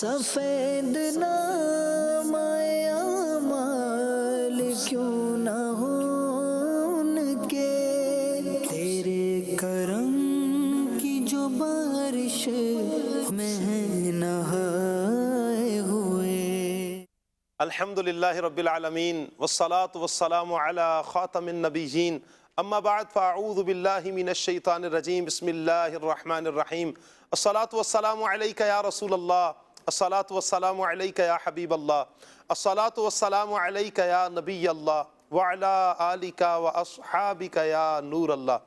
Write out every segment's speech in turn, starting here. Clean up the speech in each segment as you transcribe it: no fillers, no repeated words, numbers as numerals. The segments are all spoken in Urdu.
سفید نام اعمال کیوں نہ ہو ان کے، تیرے کرم کی جو بارش میں نہائے ہوئے۔ الحمدللہ رب العالمین والصلاة والسلام علی خاتم النبیین، اما بعد فاعوذ باللہ من الشیطان الرجیم، بسم اللہ الرحمن الرحیم۔ الصلاة والسلام علیکہ یا رسول اللہ، الصلاة والسلام علیکہ یا حبیب اللہ، الصلاة والسلام علیکہ یا نبی اللہ، وعلی آلکہ واصحابکہ یا نور اللہ۔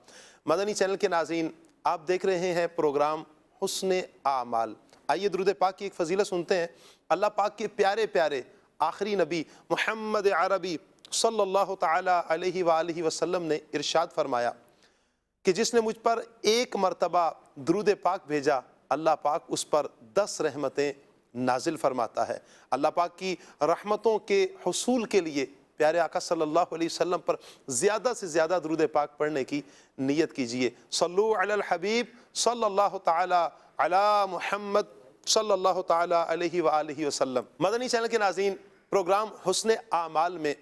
مدنی چینل کے ناظرین، آپ دیکھ رہے ہیں پروگرام حسن اعمال۔ آئیے درود پاک کی ایک فضیلت سنتے ہیں۔ اللہ پاک کے پیارے پیارے آخری نبی محمد عربی صلی اللہ تعالی علیہ وآلہ وسلم نے ارشاد فرمایا کہ جس نے مجھ پر ایک مرتبہ درود پاک بھیجا، اللہ پاک اس پر 10 رحمتیں نازل فرماتا ہے۔ اللہ پاک کی رحمتوں کے حصول کے لیے پیارے آقا صلی اللہ علیہ وسلم پر زیادہ سے زیادہ درود پاک پڑھنے کی نیت کیجئے۔ صلو علی الحبیب صلی اللہ تعالی علی محمد صلی اللہ تعالی علیہ وآلہ وسلم۔ مدنی چینل کے ناظرین، پروگرام حسن اعمال میں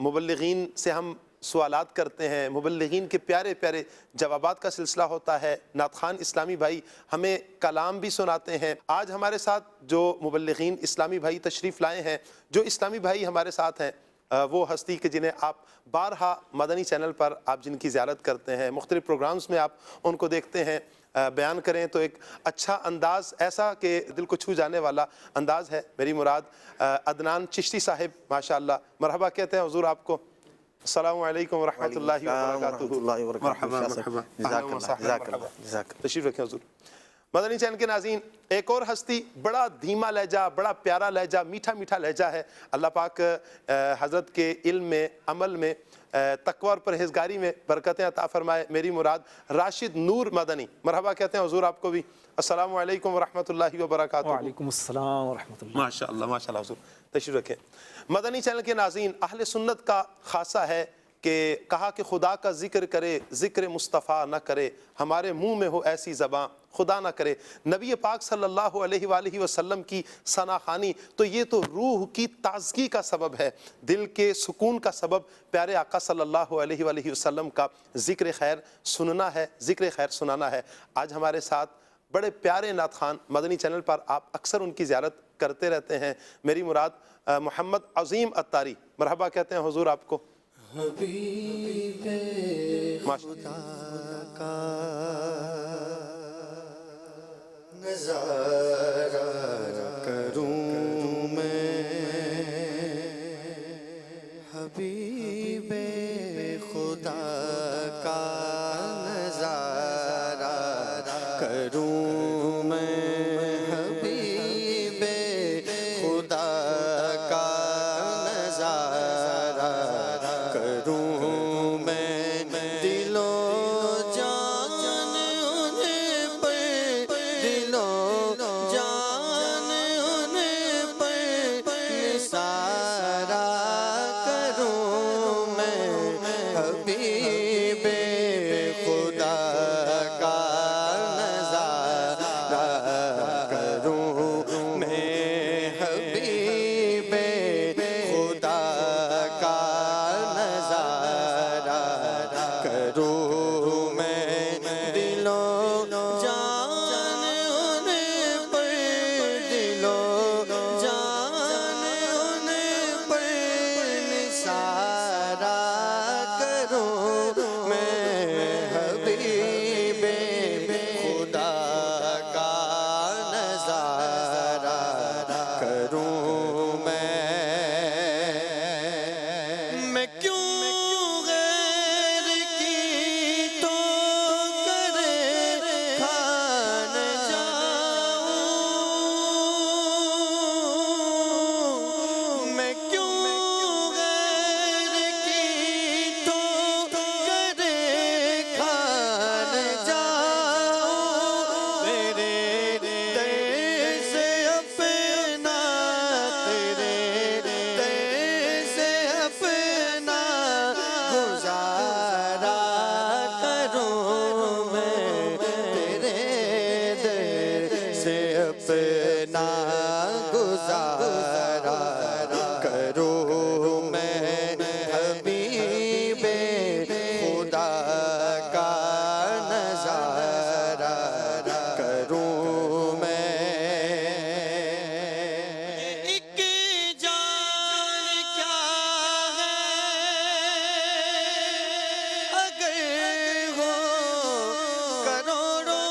مبلغین سے ہم سوالات کرتے ہیں، مبلغین کے پیارے پیارے جوابات کا سلسلہ ہوتا ہے۔ نعت خوان اسلامی بھائی ہمیں کلام بھی سناتے ہیں۔ آج ہمارے ساتھ جو مبلغین اسلامی بھائی تشریف لائے ہیں، جو اسلامی بھائی ہمارے ساتھ ہیں، وہ ہستی کہ جنہیں آپ بارہا مدنی چینل پر آپ جن کی زیارت کرتے ہیں، مختلف پروگرامز میں آپ ان کو دیکھتے ہیں، بیان کریں تو ایک اچھا انداز، ایسا کہ دل کو چھو جانے والا انداز ہے۔ میری مراد عدنان چشتی صاحب، ماشاءاللہ مرحبا کہتے ہیں حضور آپ کو۔ السلام علیکم ورحمۃ اللہ وبرکاتہ۔ مرحبا مرحبا، تشریف رکھیں حضور۔ مدنی چینل کے ناظرین، ایک اور ہستی، بڑا دھیما لہجہ، بڑا پیارا لہجہ، میٹھا میٹھا لہجہ ہے۔ اللہ پاک حضرت کے علم میں، عمل میں، تقوی اور پرہیزگاری میں برکتیں عطا فرمائے۔ میری مراد راشد نور مدنی، مرحبا کہتے ہیں حضور آپ کو بھی۔ السلام علیکم ورحمۃ اللہ وبرکاتہ۔ وعلیکم السلام ورحمۃ اللہ۔ ماشاءاللہ ماشاءاللہ حضور، تشریف رکھیں۔ مدنی چینل کے ناظرین، اہل سنت کا خاصہ ہے کہ کہا کہ خدا کا ذکر کرے، ذکر مصطفیٰ نہ کرے، ہمارے منہ میں ہو ایسی زباں خدا نہ کرے۔ نبی پاک صلی اللہ علیہ وآلہ وسلم کی ثنا خوانی تو یہ تو روح کی تازگی کا سبب ہے، دل کے سکون کا سبب پیارے آقا صلی اللہ علیہ وآلہ وسلم کا ذکر خیر سننا ہے، ذکر خیر سنانا ہے۔ آج ہمارے ساتھ بڑے پیارے نعت خوان، مدنی چینل پر آپ اکثر ان کی زیارت کرتے رہتے ہیں۔ میری مراد محمد عظیم عطاری، مرحبا کہتے ہیں حضور آپ کو۔ حبیب خدا کا نظارہ کروں میں، حبیب خدا کا نظارہ کروں میں، حبیب خدا کا نظارہ کروں میں، دل و جان انہیں پر، دل و جان انہیں پر نثارہ کروں میں، حبیب خدا کا نظارہ کروں میں، حبیب خدا کا نظارہ کروں میں، دل و جان انہیں پر، دل و جان انہیں پر نثارہ کروں میں، حبیب خدا کا نظارہ کروں میں کیوں غیر کی تو کرے کھان جاؤں، میں کیوں غیر کی تو کرے کھان جاؤں، میرے در اپنا گزارا کروں میں حبیب خدا کا نظارہ کروں میں ایک جان کیا ہے اگر ہو کروڑوں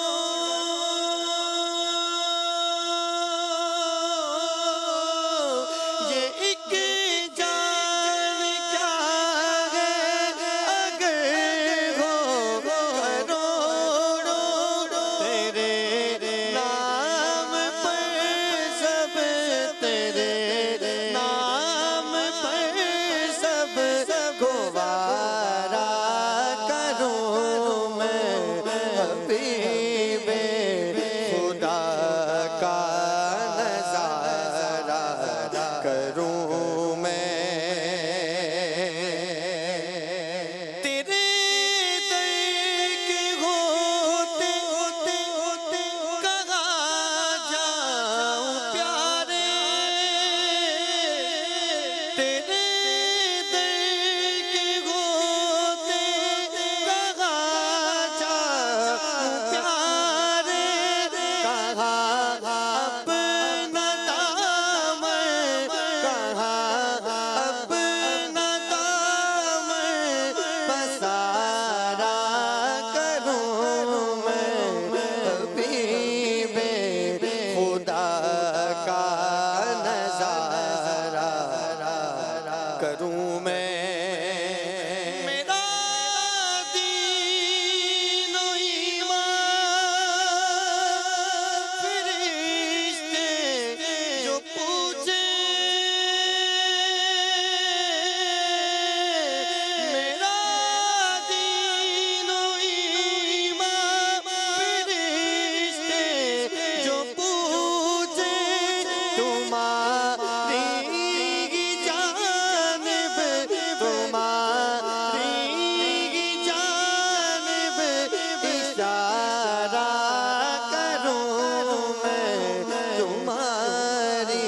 یہ ایک جان کیا ہے اگر ہو کروڑوں تیرے نام پر سب تیرے نام پر سب گوارا کروں میں حبیب خدا کا نظارہ کروں میں تیرے در کے ہوتے کہاں جاؤں پیارے تیرے در کے ہوتے کہاں جاؤں پیارے کہاں اپنا دامن کہاں اپنا دامن پسارا کروں میں حبیب خدا کا نظارہ کروں میں میرا دین و ایمان فرشتے جو پوچھے میرا دین و ایمان فرشتے جو پوچھے تمہاری جانب تمہاری جانب اشارہ کروں میں تمہاری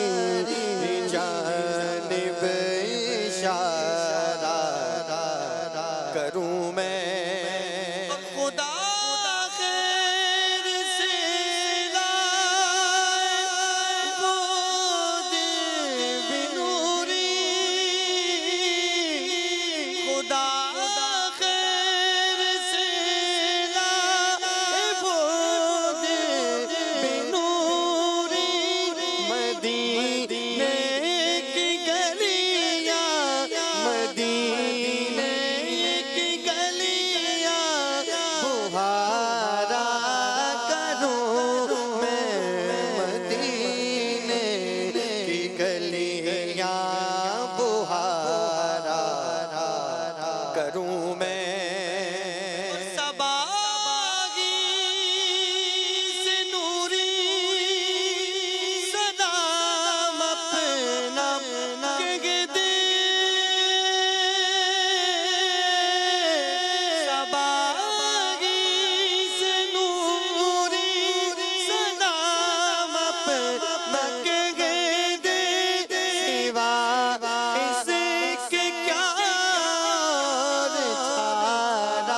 جانب اشارہ کروں میں خدا خیر سے لائے وہ دل بنوری خدا خیر سے لائے وہ دل بنوری مدینے کی گلیاں مدینے کی گلیاں بہارا کروں میں مدینے کی گلیاں بہارا کروں میں صباغی سے نوری سلام اپنا کہہ دے صباغی سے نوری سلام اپنا کہہ دے سوا اس کے کیا اور چھارا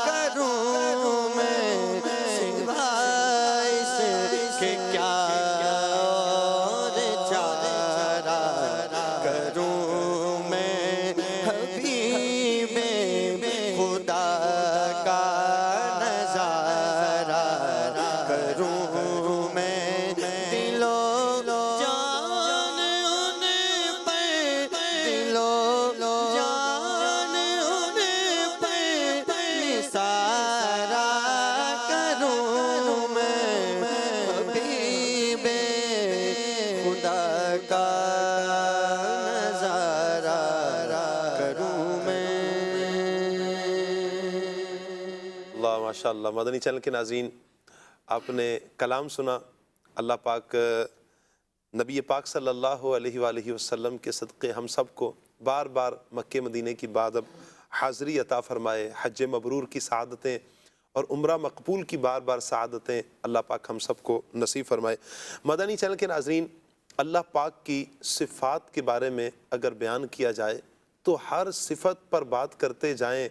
کروں میں سوا اس کے کیا اور چھارا کروں میں حبیب خدا کا نظارہ کروں میں دل و جان ان پر دل و جان ان پر نثارا کروں میں حبیب خدا کا نظارہ کروں میں اللہ ماشاء اللہ۔ مدنی چینل کے ناظرین، آپ نے کلام سنا۔ اللہ پاک نبی پاک صلی اللہ علیہ وآلہ وسلم کے صدقے ہم سب کو بار بار مکہ مدینے کی بعد اب حاضری عطا فرمائے، حج مبرور کی سعادتیں اور عمرہ مقبول کی بار بار سعادتیں اللہ پاک ہم سب کو نصیب فرمائے۔ مدنی چینل کے ناظرین، اللہ پاک کی صفات کے بارے میں اگر بیان کیا جائے تو ہر صفت پر بات کرتے جائیں،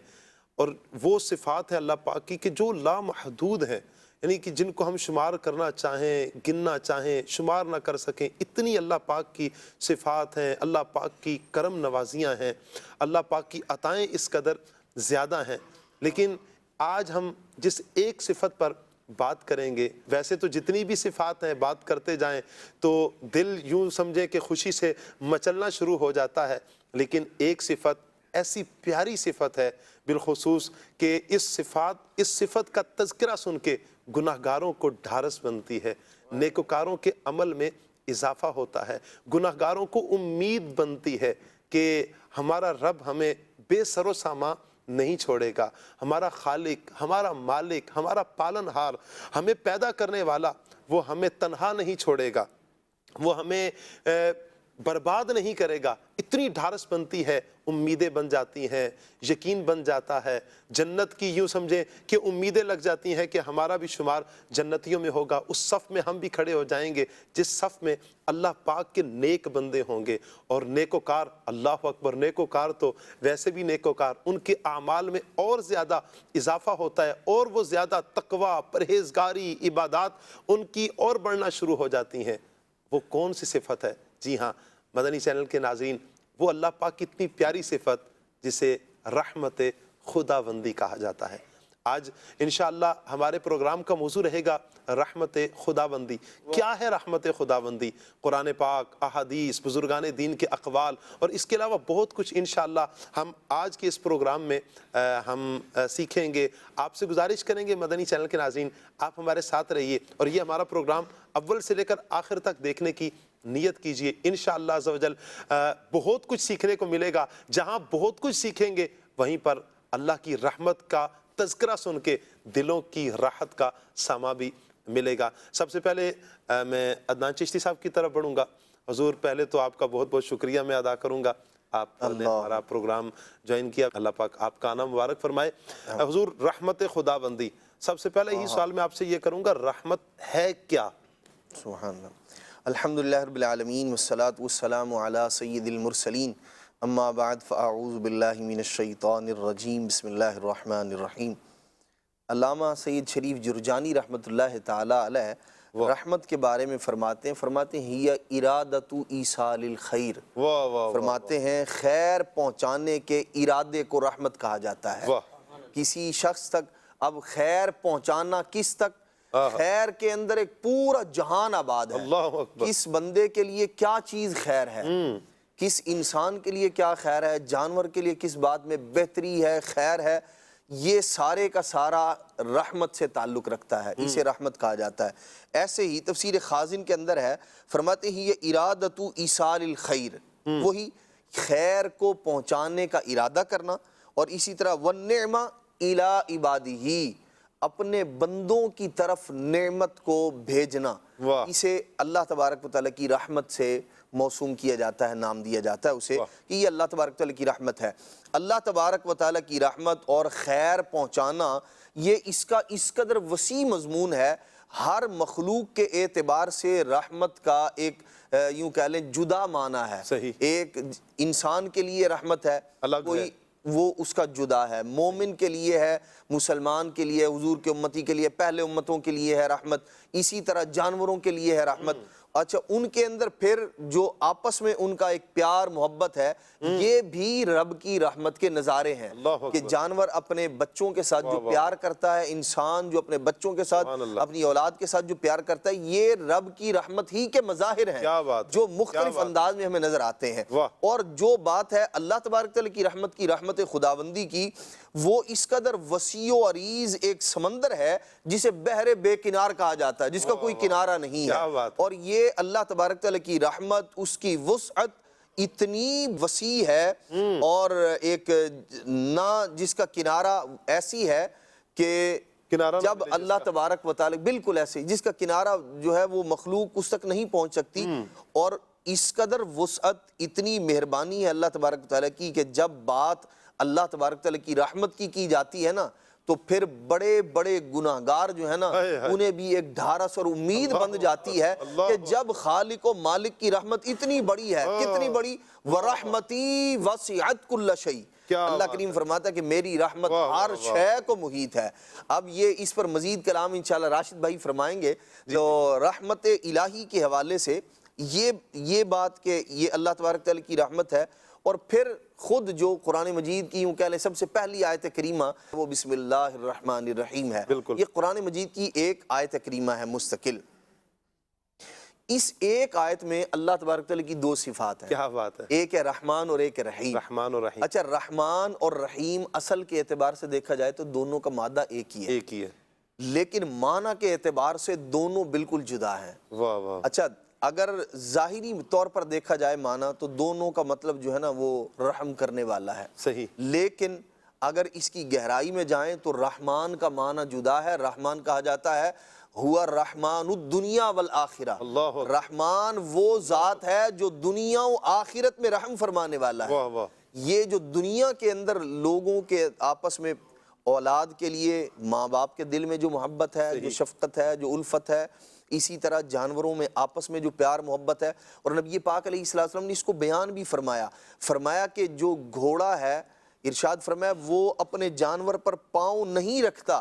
اور وہ صفات ہیں اللہ پاک کی کہ جو لامحدود ہیں، یعنی کہ جن کو ہم شمار کرنا چاہیں، گننا چاہیں، شمار نہ کر سکیں، اتنی اللہ پاک کی صفات ہیں، اللہ پاک کی کرم نوازیاں ہیں، اللہ پاک کی عطائیں اس قدر زیادہ ہیں۔ لیکن آج ہم جس ایک صفت پر بات کریں گے، ویسے تو جتنی بھی صفات ہیں بات کرتے جائیں تو دل یوں سمجھیں کہ خوشی سے مچلنا شروع ہو جاتا ہے، لیکن ایک صفت ایسی پیاری صفت ہے بالخصوص کہ اس صفت کا تذکرہ سن کے گناہگاروں کو ڈھارس بنتی ہے، نیکوکاروں کے عمل میں اضافہ ہوتا ہے، گناہگاروں کو امید بنتی ہے کہ ہمارا رب ہمیں بے سر و سامان نہیں چھوڑے گا، ہمارا خالق، ہمارا مالک، ہمارا پالن ہار، ہمیں پیدا کرنے والا، وہ ہمیں تنہا نہیں چھوڑے گا، وہ ہمیں برباد نہیں کرے گا۔ اتنی ڈھارس بنتی ہے، امیدیں بن جاتی ہیں، یقین بن جاتا ہے، جنت کی یوں سمجھیں کہ امیدیں لگ جاتی ہیں کہ ہمارا بھی شمار جنتیوں میں ہوگا، اس صف میں ہم بھی کھڑے ہو جائیں گے جس صف میں اللہ پاک کے نیک بندے ہوں گے۔ اور نیکوکار، اللہ اکبر، نیکوکار تو ویسے بھی نیکوکار، ان کے اعمال میں اور زیادہ اضافہ ہوتا ہے، اور وہ زیادہ تقوی، پرہیزگاری، عبادات ان کی اور بڑھنا شروع ہو جاتی ہیں۔ وہ کون سی صفت ہے؟ جی ہاں مدنی چینل کے ناظرین، وہ اللہ پاک کی اتنی پیاری صفت جسے رحمت خداوندی کہا جاتا ہے۔ آج انشاءاللہ ہمارے پروگرام کا موضوع رہے گا رحمت خداوندی۔ کیا ہے رحمت خداوندی؟ قرآن پاک، احادیث، بزرگان دین کے اقوال، اور اس کے علاوہ بہت کچھ انشاءاللہ ہم آج کے اس پروگرام میں ہم سیکھیں گے۔ آپ سے گزارش کریں گے مدنی چینل کے ناظرین، آپ ہمارے ساتھ رہیے اور یہ ہمارا پروگرام اول سے لے کر آخر تک دیکھنے کی نیت کیجئے۔ انشاءاللہ عز و جل بہت کچھ سیکھنے کو ملے گا۔ جہاں بہت کچھ سیکھیں گے وہیں پر اللہ کی رحمت کا تذکرہ سن کے دلوں کی راحت کا ساما بھی ملے گا۔ سب سے پہلے میں عدنان چشتی صاحب کی طرف بڑھوں گا۔ حضور پہلے تو آپ کا بہت بہت شکریہ میں ادا کروں گا، آپ نے ہمارا پروگرام جوائن کیا، اللہ پاک آپ کا آنا مبارک فرمائے۔ حضور رحمت خداوندی، سب سے پہلے ہی سوال میں آپ سے یہ کروں گا، رحمت ہے کیا؟ سبحان اللہ، الحمدللہ رب العالمین والصلاة والسلام علی سید المرسلین، اما بعد فاعوذ باللہ من الشیطان الرجیم، بسم اللہ الرحمن الرحیم۔ علامہ سید شریف جرجانی رحمۃ اللہ تعالی علیہ رحمت کے بارے میں فرماتے ہیں ہی ارادۃ ایصال الخیر، فرماتے ہیں خیر پہنچانے کے ارادے کو رحمت کہا جاتا ہے۔ کسی شخص تک، اب خیر پہنچانا کس تک؟ خیر کے اندر ایک پورا جہان آباد ہے۔ کس بندے کے لیے کیا چیز خیر ہے، کس انسان کے لیے کیا خیر ہے، جانور کے لیے کس بات میں بہتری ہے، خیر ہے، یہ سارے کا سارا رحمت سے تعلق رکھتا ہے، اسے رحمت کہا جاتا ہے۔ ایسے ہی تفسیر خازن کے اندر ہے، فرماتے ہیں یہ ارادۃ ایصال الخیر، وہی خیر کو پہنچانے کا ارادہ کرنا، اور اسی طرح والنعمہ الی عبادہ، اپنے بندوں کی طرف نعمت کو بھیجنا، اسے اللہ تبارک و تعالیٰ کی رحمت سے موسوم کیا جاتا ہے، نام دیا جاتا ہے اسے کہ یہ اللہ تبارک و تعالیٰ کی رحمت ہے۔ اللہ تبارک و تعالیٰ کی رحمت اور خیر پہنچانا، یہ اس کا اس قدر وسیع مضمون ہے، ہر مخلوق کے اعتبار سے رحمت کا ایک یوں کہہ لیں جدا معنی ہے۔ ایک انسان کے لیے رحمت ہے، کوئی وہ اس کا جدا ہے، مومن کے لیے ہے، مسلمان کے لیے، حضور کے امتی کے لیے، پہلے امتوں کے لیے ہے رحمت، اسی طرح جانوروں کے لیے ہے رحمت۔ اچھا، ان کے اندر پھر جو آپس میں ان کا ایک پیار محبت ہے، یہ بھی رب کی رحمت کے نظارے ہیں کہ جانور اپنے بچوں کے ساتھ جو پیار کرتا ہے، انسان جو اپنے بچوں کے ساتھ، اپنی اولاد کے ساتھ جو پیار کرتا ہے، یہ رب کی رحمت ہی کے مظاہر ہیں جو مختلف انداز میں ہمیں نظر آتے ہیں۔ اور جو بات ہے اللہ تبارک تعالیٰ کی رحمت خداوندی کی، وہ اس قدر وسیع و عریض ایک سمندر ہے جسے بحر بے کنار کہا جاتا ہے، جس کا کوئی کنارہ نہیں ہے۔ اور یہ اللہ تبارک تعالیٰ کی رحمت، اس کی وسعت اتنی وسیع ہے، اور ایک نہ جس کا کنارہ ایسی ہے کہ جب اللہ تبارک و تعالیٰ بالکل ایسے جس کا کنارہ جو ہے وہ مخلوق اس تک نہیں پہنچ سکتی، اور اس قدر وسعت، اتنی مہربانی ہے اللہ تبارک و تعالیٰ کی کہ جب بات اللہ تبارک تعالیٰ کی رحمت کی جاتی ہے نا، تو پھر بڑے بڑے گناہگار جو ہے نا انہیں بھی ایک ڈھارس اور امید بن جاتی ہے کہ جب خالق و مالک کی رحمت اتنی بڑی ہے، کتنی بڑی، وَرَحْمَتِي وَسِعَتْ كُلَّ شَيْءٍ، اللہ کریم فرماتا ہے کہ میری رحمت ہر شے کو محیط ہے۔ اب یہ اس پر مزید کلام انشاءاللہ راشد بھائی فرمائیں گے۔ تو رحمت الہی کے حوالے سے یہ بات کہ یہ اللہ تبارک تعالیٰ کی رحمت ہے، اور پھر خود جو قرآن مجید کی یوں کہہ لیں سب سے پہلی آیت کریمہ وہ بسم اللہ الرحمن الرحیم ہے۔ یہ قرآن مجید کی ایک آیت کریمہ ہے مستقل۔ اس ایک آیت میں اللہ تبارک تعالیٰ کی دو صفات ہیں۔ کیا بات ہے! ایک ہے رحمان اور ایک ہے رحیم۔ رحمان اور رحیم۔ اچھا، رحمان اور رحیم اصل کے اعتبار سے دیکھا جائے تو دونوں کا مادہ ایک ہی ہے، ایک ہی ہے، لیکن معنی کے اعتبار سے دونوں بالکل جدا ہیں۔ واہ واہ۔ اچھا، اگر ظاہری طور پر دیکھا جائے معنی تو دونوں کا مطلب جو ہے نا وہ رحم کرنے والا ہے، صحیح، لیکن اگر اس کی گہرائی میں جائیں تو رحمان کا معنی جدا ہے۔ رحمان کہا جاتا ہے ہوا رحمان الدنیا والآخرہ، رحمان وہ ذات ہے جو دنیا و آخرت میں رحم فرمانے والا ہے۔ واہ واہ۔ یہ جو دنیا کے اندر لوگوں کے آپس میں اولاد کے لیے ماں باپ کے دل میں جو محبت ہے، جو شفقت ہے، جو الفت ہے، اسی طرح جانوروں میں آپس میں جو پیار محبت ہے، اور نبی پاک علیہ السلام نے اس کو بیان بھی فرمایا کہ جو گھوڑا ہے، ارشاد فرمایا وہ اپنے جانور پر پاؤں نہیں رکھتا،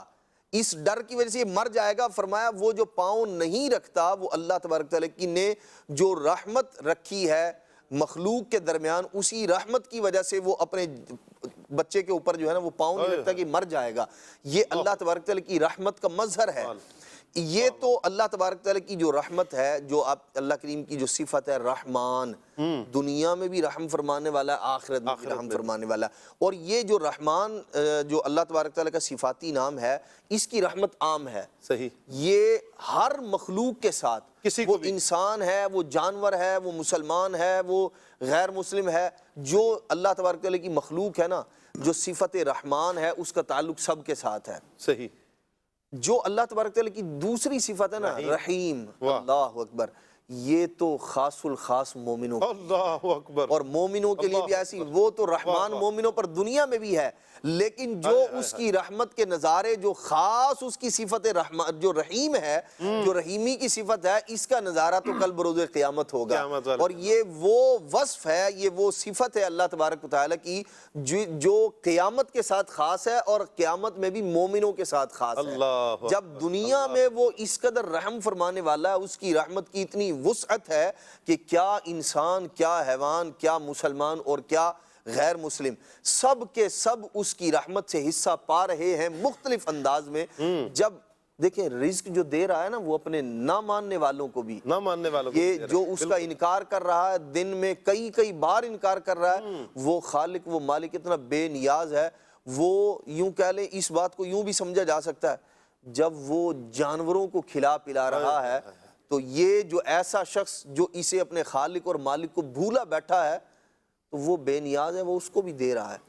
اس ڈر کی وجہ سے یہ مر جائے گا۔ فرمایا وہ جو پاؤں نہیں رکھتا وہ اللہ تبارک تعالیٰ کی نے جو رحمت رکھی ہے مخلوق کے درمیان، اسی رحمت کی وجہ سے وہ اپنے بچے کے اوپر جو ہے نا وہ پاؤں نہیں رکھتا کہ مر جائے گا۔ یہ اللہ تبارک تعالیٰ کی رحمت کا مظہر ہے۔ یہ تو اللہ تبارک تعالیٰ کی جو رحمت ہے، جو اللہ کریم کی جو صفت ہے رحمان، دنیا میں بھی رحم فرمانے والا ہے، آخرت میں بھی رحم فرمانے والا ہے۔ اور یہ جو رحمان جو اللہ تبارک تعالیٰ کا صفاتی نام ہے، اس کی رحمت عام ہے، صحیح، یہ ہر مخلوق کے ساتھ، وہ بھی انسان ہے، وہ جانور ہے، وہ مسلمان ہے، وہ غیر مسلم ہے، جو اللہ تبارک تعالیٰ کی مخلوق ہے نا، جو صفت رحمان ہے اس کا تعلق سب کے ساتھ ہے۔ صحیح۔ جو اللہ تبارک تعالیٰ کی دوسری صفت ہے نا رحیم، اللہ اکبر، یہ تو خاص الخاص مومنوں، اللہ اکبر، اور مومنوں کے لیے بھی ایسی، وہ تو رحمان مومنوں پر دنیا میں بھی ہے، لیکن جو اس کی رحمت کے نظارے، جو خاص اس کی صفت رحمان جو رحیم ہے، جو رحیمی کی صفت ہے، اس کا نظارہ تو کل بروز قیامت ہوگا۔ اور یہ وہ وصف ہے، یہ وہ صفت ہے اللہ تبارک و تعالیٰ کی جو قیامت کے ساتھ خاص ہے، اور قیامت میں بھی مومنوں کے ساتھ خاص ہے۔ جب دنیا میں وہ اس قدر رحم فرمانے والا ہے، اس کی رحمت کی اتنی وسعت ہے کہ کیا انسان، کیا حیوان، کیا مسلمان اور کیا غیر مسلم، سب کے سب اس کی رحمت سے حصہ پا رہے ہیں مختلف انداز میں۔ جب دیکھیں رزق جو دے رہا ہے نا وہ اپنے نہ ماننے والوں کو بھی، نہ ماننے والوں کو، یہ جو اس کا انکار کر رہا ہے، دن میں کئی بار انکار کر رہا ہے، وہ خالق، وہ مالک اتنا بے نیاز ہے۔ وہ یوں کہہ لیں، اس بات کو یوں بھی سمجھا جا سکتا ہے، جب وہ جانوروں کو کھلا پلا رہا ہے تو یہ جو ایسا شخص جو اسے اپنے خالق اور مالک کو بھولا بیٹھا ہے تو وہ بے نیاز ہے، وہ اس کو بھی دے رہا ہے۔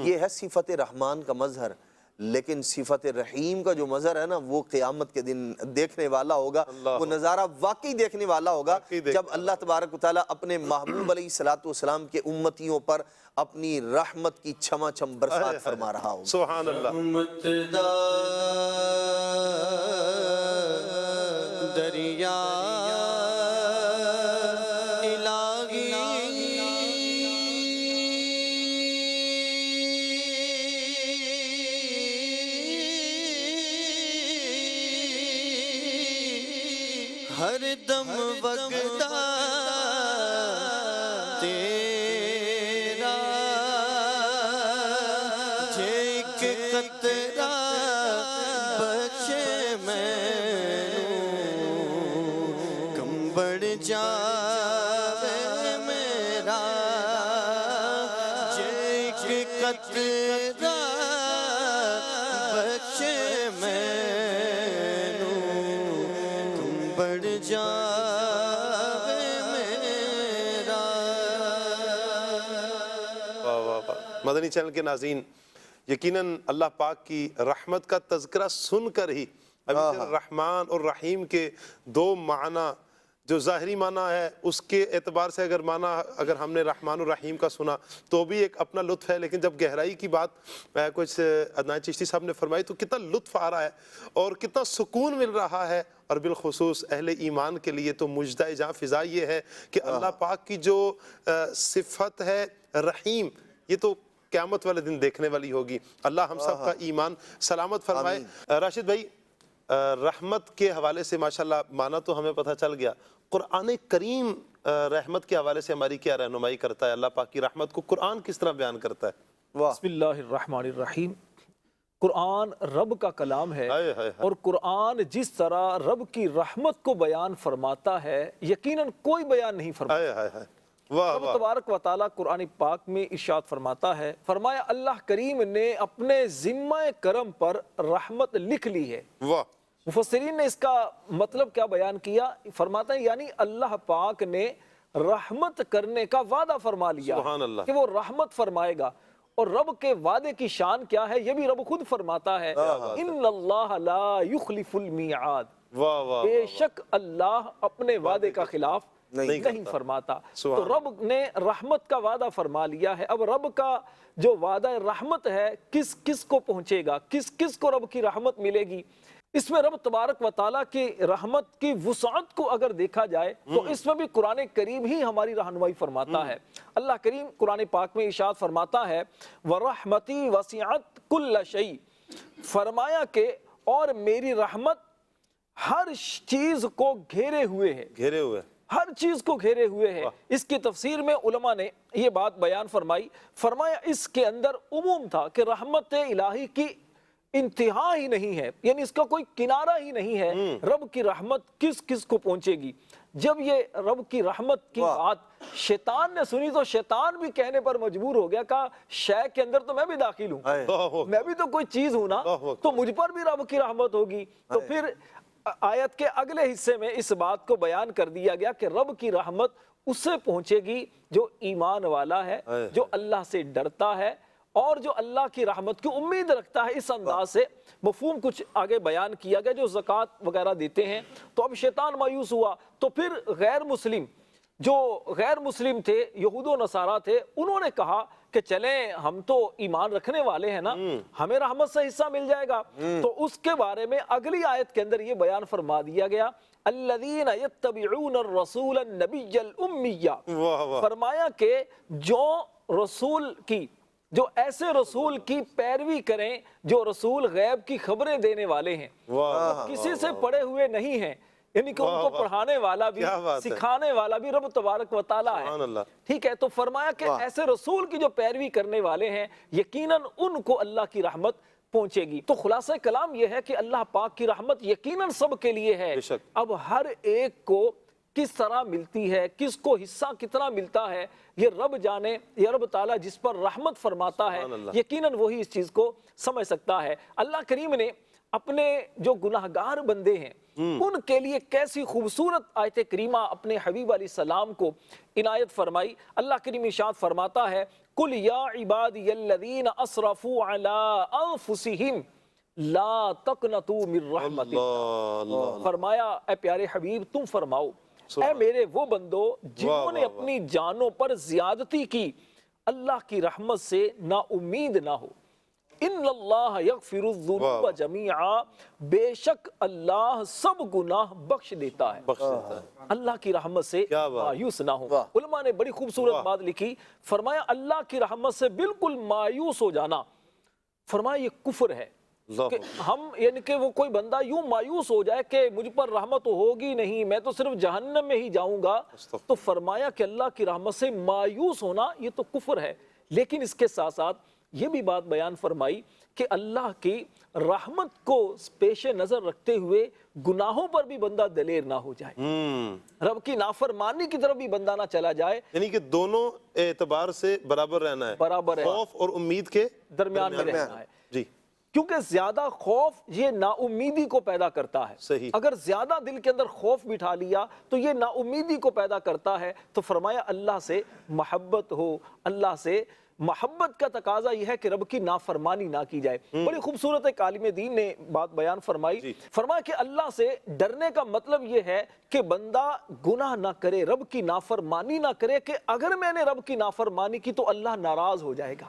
یہ ہے صفت رحمان کا مظہر، لیکن صفت رحیم کا جو مظہر ہے نا وہ قیامت کے دن دیکھنے والا ہوگا، وہ نظارہ واقعی دیکھنے والا ہوگا جب اللہ تبارک و تعالیٰ اپنے محبوب علیہ السلام کے امتیوں پر اپنی رحمت کی چھما چھم برسات فرما رہا ہوگا۔ سبحان اللہ۔ دریا ہر دم وگدا تیرا، جیک قطرہ بچے مینوں، کم بڑھ جاوے میرا، جیک قطرہ بچے مینوں، کم بڑھ جاوے میرا۔ مدنی چینل کے ناظرین، یقیناً اللہ پاک کی رحمت کا تذکرہ سن کر ہی ابھی سے رحمان اور رحیم کے دو معنی جو ظاہری معنی ہے اس کے اعتبار سے اگر ہم نے رحمان الرحیم کا سنا تو بھی ایک اپنا لطف ہے، لیکن جب گہرائی کی بات کچھ عدنان چشتی صاحب نے فرمائی تو کتنا لطف آ رہا ہے اور کتنا سکون مل رہا ہے، اور بالخصوص اہل ایمان کے لیے تو مجدہ جاں فضا یہ ہے کہ اللہ پاک کی جو صفت ہے رحیم، یہ تو قیامت والے دن دیکھنے والی ہوگی۔ اللہ ہم سب کا ایمان سلامت فرمائے۔ راشد بھائی، رحمت کے حوالے سے ماشاءاللہ معنی تو ہمیں پتہ چل گیا، قرآن کریم رحمت کے حوالے سے ہماری کیا رہنمائی کرتا ہے؟ اللہ پاک کی رحمت کو قرآن کس طرح بیان کرتا ہے؟ بسم اللہ الرحمن الرحیم۔ قرآن رب کا کلام ہے، اور قرآن جس طرح رب کی رحمت کو بیان فرماتا ہے یقیناً کوئی بیان نہیں فرماتا۔ رب تبارک و تعالیٰ قرآن پاک میں ارشاد فرماتا ہے، فرمایا اللہ کریم نے اپنے ذمہ کرم پر رحمت لکھ لی ہے۔ مفسرین نے اس کا مطلب کیا بیان کیا؟ فرماتا ہے یعنی اللہ پاک نے رحمت کرنے کا وعدہ فرما لیا کہ وہ رحمت فرمائے گا، اور رب کے وعدے کی شان کیا ہے یہ بھی رب خود فرماتا ہے، ان اللہ لا یخلف المیعاد، بے شک اللہ اپنے وعدے کا خلاف نہیں فرماتا۔ تو رب نے رحمت کا وعدہ فرما لیا ہے۔ اب رب کا جو وعدہ رحمت ہے کس کس کو پہنچے گا، کس کس کو رب کی رحمت ملے گی؟ اس میں رب تبارک و تعالیٰ کی رحمت کی وسعت کو اگر دیکھا جائے تو اس میں بھی قرآن کریم ہی ہماری رہنمائی فرماتا ہے۔ اللہ کریم قرآن پاک میں ارشاد فرماتا ہے وَرَحْمَتِي وَسِعَتْ كُلَّ شَيْءٍ، فرمایا کہ اور میری رحمت ہر چیز کو گھیرے ہوئے ہے، ہر چیز کو گھیرے ہوئے ہے۔ اس کی تفسیر میں علماء نے یہ بات بیان فرمائی، فرمایا اس کے اندر عموم تھا کہ رحمت الہی کی انتہا ہی نہیں ہے، یعنی اس کا کوئی کنارہ ہی نہیں ہے، رب کی رحمت کس کس کو پہنچے گی۔ جب یہ رب کی رحمت کی بات شیطان نے سنی تو شیطان بھی کہنے پر مجبور ہو گیا، کہا شے کے اندر تو میں بھی داخل ہوں، میں بھی تو کوئی چیز ہوں نا، تو مجھ پر بھی رب کی رحمت ہوگی۔ تو پھر آیت کے اگلے حصے میں اس بات کو بیان کر دیا گیا کہ رب کی رحمت اسے پہنچے گی جو ایمان والا ہے، جو اللہ سے ڈرتا ہے اور جو اللہ کی رحمت کی امید رکھتا ہے۔ اس انداز سے مفہوم کچھ آگے بیان کیا گیا، جو زکوٰۃ وغیرہ دیتے ہیں۔ تو اب شیطان مایوس ہوا، تو پھر جو غیر مسلم تھے، یہود و نصارہ تھے، انہوں نے کہا کہ چلیں ہم تو ایمان رکھنے والے ہیں نا، ہمیں رحمت سے حصہ مل جائے گا۔ تو اس کے بارے میں اگلی آیت کے اندر یہ بیان فرما دیا گیا الذین یتبعون الرسول النبی الأمی، فرمایا کہ جو ایسے رسول کی پیروی کریں جو رسول غیب کی خبریں دینے والے ہیں، کسی سے پڑھے ہوئے نہیں ہیں، یعنی کہ ان کو پڑھانے والا بھی سکھانے والا بھی رب تبارک و تعالیٰ ہے۔ ٹھیک ہے، تو فرمایا کہ ایسے رسول کی جو پیروی کرنے والے ہیں یقیناً ان کو اللہ کی رحمت پہنچے گی۔ تو خلاصہ کلام یہ ہے کہ اللہ پاک کی رحمت یقیناً سب کے لیے ہے، اب ہر ایک کو کس طرح ملتی ہے، کس کو حصہ کتنا ملتا ہے، یہ رب جانے، یہ رب تعالیٰ جس پر رحمت فرماتا ہے یقیناً وہی اس چیز کو سمجھ سکتا ہے۔ اللہ کریم نے اپنے جو گناہگار بندے ہیں ان کے لیے کیسی خوبصورت آیت کریمہ اپنے حبیب علیہ السلام کو عنایت فرمائی۔ اللہ کریم ارشاد فرماتا ہے قُلْ يَا عِبَادِيَ الَّذِينَ أَسْرَفُوا عَلَىٰ أَنفُسِهِمْ لَا تَقْنَطُوا مِن رَحْمَتِ اللَّهِ، فرمایا اے پیارے حبیب تم فرماؤ اے میرے وہ بندو جنہوں نے اپنی جانوں پر زیادتی کی، اللہ کی رحمت سے نا امید نہ ہو۔ ان اللہ یغفر الذنوب جمیعا، بے شک اللہ سب گناہ بخش دیتا ہے، اللہ کی رحمت سے مایوس نہ ہو۔ علماء نے بڑی خوبصورت بات لکھی، فرمایا اللہ کی رحمت سے بالکل مایوس ہو جانا، فرمایا یہ کفر ہے، کہ ہم یعنی کہ وہ کوئی بندہ یوں مایوس ہو جائے کہ مجھ پر رحمت ہوگی نہیں، میں تو صرف جہنم میں ہی جاؤں گا، تو فرمایا کہ اللہ کی رحمت سے مایوس ہونا یہ تو کفر ہے۔ لیکن اس کے ساتھ ساتھ یہ بھی بات بیان فرمائی کہ اللہ کی رحمت کو پیش نظر رکھتے ہوئے گناہوں پر بھی بندہ دلیر نہ ہو جائے، رب کی نافرمانی کی طرف بھی بندہ نہ چلا جائے، یعنی کہ دونوں اعتبار سے برابر رہنا ہے، برابر خوف اور امید کے درمیان میں رہنا ہے۔ جی، کیونکہ زیادہ خوف یہ نا امیدی کو پیدا کرتا ہے، صحیح، اگر زیادہ دل کے اندر خوف بٹھا لیا تو یہ نا امیدی کو پیدا کرتا ہے۔ تو فرمایا اللہ سے محبت ہو، اللہ سے محبت کا تقاضا یہ ہے کہ رب کی نافرمانی نہ کی جائے. بڑی خوبصورت ایک عالم دین نے بات بیان فرمائی. فرمایا کہ اللہ سے ڈرنے کا مطلب یہ ہے کہ بندہ گناہ نہ کرے, رب کی نافرمانی نہ کرے, کہ اگر میں نے رب کی نافرمانی کی تو اللہ ناراض ہو جائے گا,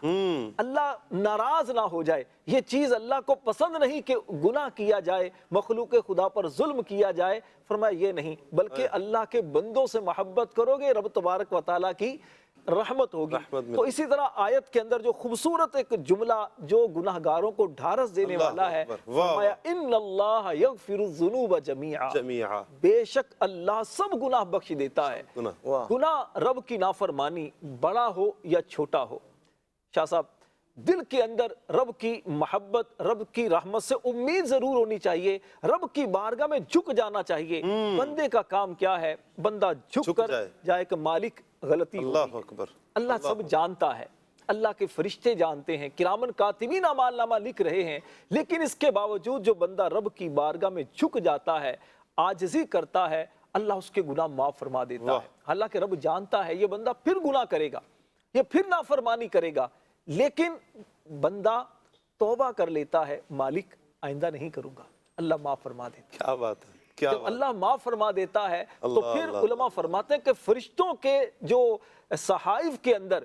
اللہ ناراض نہ ہو جائے. یہ چیز اللہ کو پسند نہیں کہ گناہ کیا جائے, مخلوق خدا پر ظلم کیا جائے. فرمایا یہ نہیں, بلکہ اللہ کے بندوں سے محبت کرو گے, رب تبارک و تعالیٰ کی رحمت ہوگی. تو اسی طرح آیت کے اندر جو خوبصورت ایک جملہ جو گناہگاروں کو ڈھارس دینے والا ہے, فرمایا ان اللہ یغفر الذنوب جميعا, بے شک اللہ سب گناہ بخش دیتا ہے. گناہ رب کی نافرمانی بڑا ہو یا چھوٹا ہو, شاہ صاحب دل کے اندر رب کی محبت, رب کی رحمت سے امید ضرور ہونی چاہیے, رب کی بارگاہ میں جھک جانا چاہیے. بندے کا کام کیا ہے, بندہ جھک کر جائے کہ مالک غلطی ہوئی, اللہ اکبر, اللہ سب جانتا ہے, اللہ کے فرشتے جانتے ہیں, کرامن کاتبین اعمال نامہ لکھ رہے ہیں, لیکن اس کے باوجود جو بندہ رب کی بارگاہ میں جھک جاتا ہے, عاجزی کرتا ہے, اللہ اس کے گناہ معاف فرما دیتا ہے. حالانکہ رب جانتا ہے یہ بندہ پھر گناہ کرے گا, یہ پھر نافرمانی کرے گا, لیکن بندہ توبہ کر لیتا ہے, مالک آئندہ نہیں کروں گا, اللہ معاف فرما دیتا ہے. کیا بات ہے, جب اللہ معاف فرما دیتا ہے تو پھر علماء فرماتے ہیں کہ فرشتوں کے جو صحائف کے اندر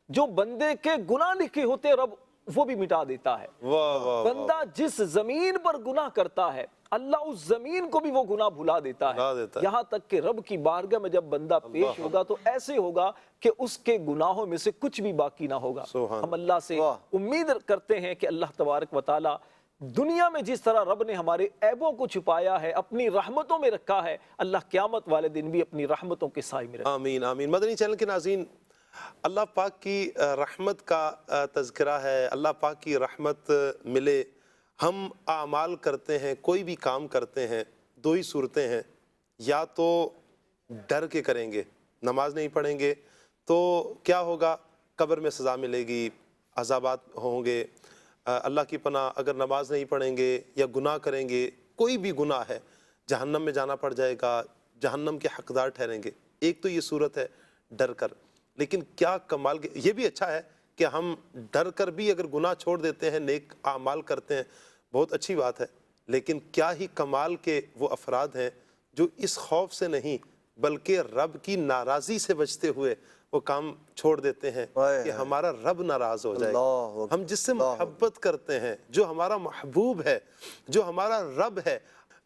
جو بندے کے گناہ لکھے ہوتے رب وہ بھی مٹا دیتا ہے. بندہ جس زمین پر گناہ کرتا ہے اللہ اس زمین کو بھی وہ گناہ بھلا دیتا ہے, یہاں تک کہ رب کی بارگاہ میں جب بندہ پیش ہوگا تو ایسے ہوگا کہ اس کے گناہوں میں سے کچھ بھی باقی نہ ہوگا. ہم اللہ سے امید کرتے ہیں کہ اللہ تبارک و تعالی دنیا میں جس طرح رب نے ہمارے عیبوں کو چھپایا ہے, اپنی رحمتوں میں رکھا ہے, اللہ قیامت والے دن بھی اپنی رحمتوں کے سائے میں رکھا. آمین آمین. مدنی چینل کے ناظرین, اللہ پاک کی رحمت کا تذکرہ ہے, اللہ پاک کی رحمت ملے. ہم اعمال کرتے ہیں, کوئی بھی کام کرتے ہیں, دو ہی صورتیں ہیں, یا تو ڈر کے کریں گے, نماز نہیں پڑھیں گے تو کیا ہوگا, قبر میں سزا ملے گی, عذابات ہوں گے. اللہ کی پناہ, اگر نماز نہیں پڑھیں گے یا گناہ کریں گے, کوئی بھی گناہ ہے, جہنم میں جانا پڑ جائے گا, جہنم کے حقدار ٹھہریں گے. ایک تو یہ صورت ہے ڈر کر, لیکن کیا کمال کے, یہ بھی اچھا ہے کہ ہم ڈر کر بھی اگر گناہ چھوڑ دیتے ہیں, نیک اعمال کرتے ہیں, بہت اچھی بات ہے. لیکن کیا ہی کمال کے وہ افراد ہیں جو اس خوف سے نہیں بلکہ رب کی ناراضی سے بچتے ہوئے وہ کام چھوڑ دیتے ہیں کہ ہمارا رب ناراض ہو جائے. ہم جس سے محبت کرتے ہیں, جو ہمارا محبوب ہے, جو ہمارا رب ہے,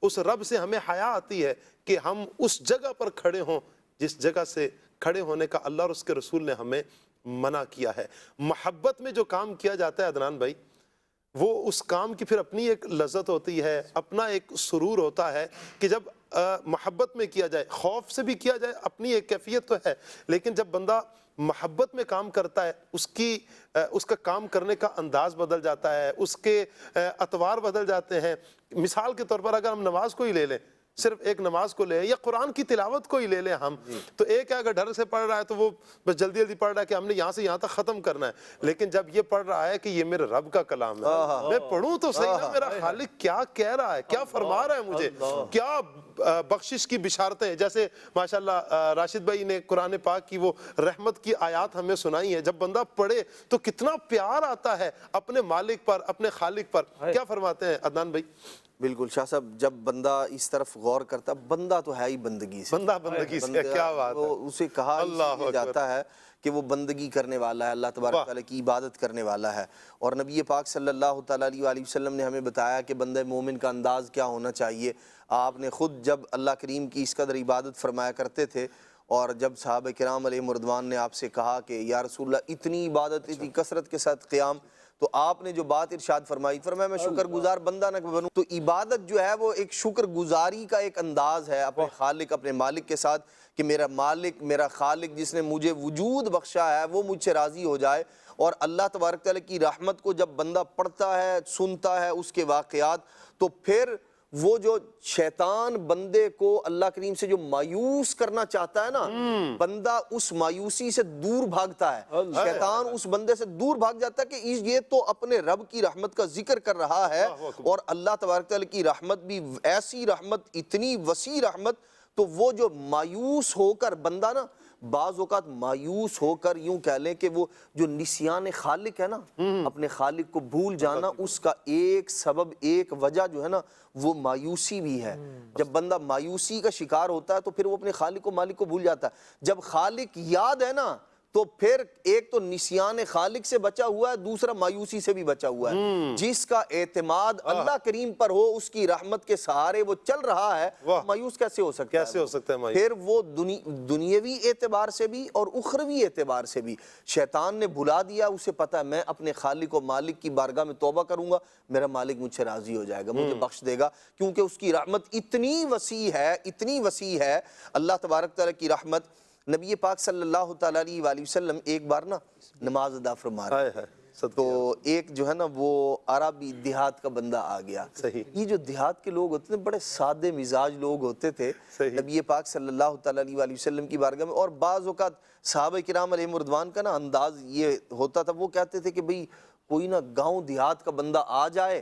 اس رب سے ہمیں حیا آتی ہے کہ ہم اس جگہ پر کھڑے ہوں جس جگہ سے کھڑے ہونے کا اللہ اور اس کے رسول نے ہمیں منع کیا ہے. محبت میں جو کام کیا جاتا ہے عدنان بھائی, وہ اس کام کی پھر اپنی ایک لذت ہوتی ہے, اپنا ایک سرور ہوتا ہے کہ جب محبت میں کیا جائے, خوف سے بھی کیا جائے, اپنی ایک کیفیت تو ہے, لیکن جب بندہ محبت میں کام کرتا ہے اس کا کام کرنے کا انداز بدل جاتا ہے, اس کے اطوار بدل جاتے ہیں. مثال کے طور پر اگر ہم نماز کو ہی لے لیں, صرف ایک نماز کو لے یا قرآن کی تلاوت کو ہی لے لیں ہم, تو ایک ہے اگر ڈر سے پڑھ رہا ہے تو وہ بس جلدی جلدی پڑھ رہا ہے کہ ہم نے یہاں سے یہاں تک ختم کرنا ہے. لیکن جب یہ پڑھ رہا ہے کہ یہ میرے رب کا کلام ہے, میں پڑھوں تو صحیح نا, میرا خالق کیا کہہ رہا ہے, کیا فرما رہا ہے مجھے, کیا بخشش کی بشارتیں. جیسے ماشاءاللہ راشد بھائی نے قرآن پاک کی وہ رحمت کی آیات ہمیں سنائی ہیں, جب بندہ پڑھے تو کتنا پیار آتا ہے اپنے مالک پر, اپنے خالق پر. کیا فرماتے ہیں عدنان بھائی؟ بالکل شاہ صاحب, جب بندہ اس طرف غور کرتا, بندہ تو ہے ہی بندگی سے, بندہ بندگی سے, کیا بات ہے, اسے کہا جاتا ہے کہ وہ بندگی کرنے والا ہے, اللہ تبارک تعالیٰ کی عبادت کرنے والا ہے. اور نبی پاک صلی اللہ تعالیٰ علیہ وسلم نے ہمیں بتایا کہ بندہ مومن کا انداز کیا ہونا چاہیے. آپ نے خود جب اللہ کریم کی اس قدر عبادت فرمایا کرتے تھے, اور جب صحابہ کرام علیہ مردوان نے آپ سے کہا کہ یا رسول اللہ اتنی عبادت, اتنی کثرت کے ساتھ قیام, تو آپ نے جو بات ارشاد فرمائی, فرمایا میں شکر گزار بندہ نہ بنوں. تو عبادت جو ہے وہ ایک شکر گزاری کا ایک انداز ہے اپنے خالق, اپنے مالک کے ساتھ, کہ میرا مالک, میرا خالق جس نے مجھے وجود بخشا ہے وہ مجھ سے راضی ہو جائے. اور اللہ تبارک تعالیٰ کی رحمت کو جب بندہ پڑھتا ہے, سنتا ہے اس کے واقعات, تو پھر وہ جو شیطان بندے کو اللہ کریم سے جو مایوس کرنا چاہتا ہے نا, بندہ اس مایوسی سے دور بھاگتا ہے, شیطان اس بندے سے دور بھاگ جاتا ہے کہ یہ تو اپنے رب کی رحمت کا ذکر کر رہا ہے. اور اللہ تبارک تعالیٰ کی رحمت بھی ایسی رحمت, اتنی وسیع رحمت, تو وہ جو مایوس ہو کر بندہ نا، بعض اوقات مایوس ہو کر یوں کہہ لیں کہ وہ جو نسیان خالق ہے نا، اپنے خالق کو بھول جانا، اس کا ایک سبب، ایک وجہ جو ہے نا وہ مایوسی بھی ہے۔ جب بندہ مایوسی کا شکار ہوتا ہے تو پھر وہ اپنے خالق و مالک کو بھول جاتا ہے۔ جب خالق یاد ہے نا تو پھر ایک تو نسیان خالق سے بچا ہوا ہے، دوسرا مایوسی سے بھی بچا ہوا ہے۔ جس کا اعتماد اللہ کریم پر ہو، اس کی رحمت کے سہارے وہ چل رہا ہے، مایوس کیسے ہو سکتا ہے؟ کیسے ہو سکتا ہے مایوس؟ پھر وہ دنیاوی اعتبار سے بھی اور اخروی اعتبار سے بھی شیطان نے بھلا دیا، اسے پتا ہے میں اپنے خالق و مالک کی بارگاہ میں توبہ کروں گا، میرا مالک مجھ سے راضی ہو جائے گا، مجھے بخش دے گا، کیونکہ اس کی رحمت اتنی وسیع ہے، اتنی وسیع ہے۔ اللہ تبارک تعالیٰ کی رحمت، نبی پاک صلی اللہ تعالیٰ علیہ وآلہ وسلم ایک بار نا نماز ادا فرما رہے ہیں، تو ایک جو ہے نا وہ عربی دیہات کا بندہ آ گیا۔ یہ جو دیہات کے لوگ ہوتے تھے بڑے سادے مزاج لوگ ہوتے تھے، نبی پاک صلی اللہ تعالیٰ علیہ وآلہ وسلم کی بارگاہ میں، اور بعض اوقات صحابہ کرام علیہم رضوان کا نا انداز یہ ہوتا تھا، وہ کہتے تھے کہ بھئی کوئی نا گاؤں دیہات کا بندہ آ جائے،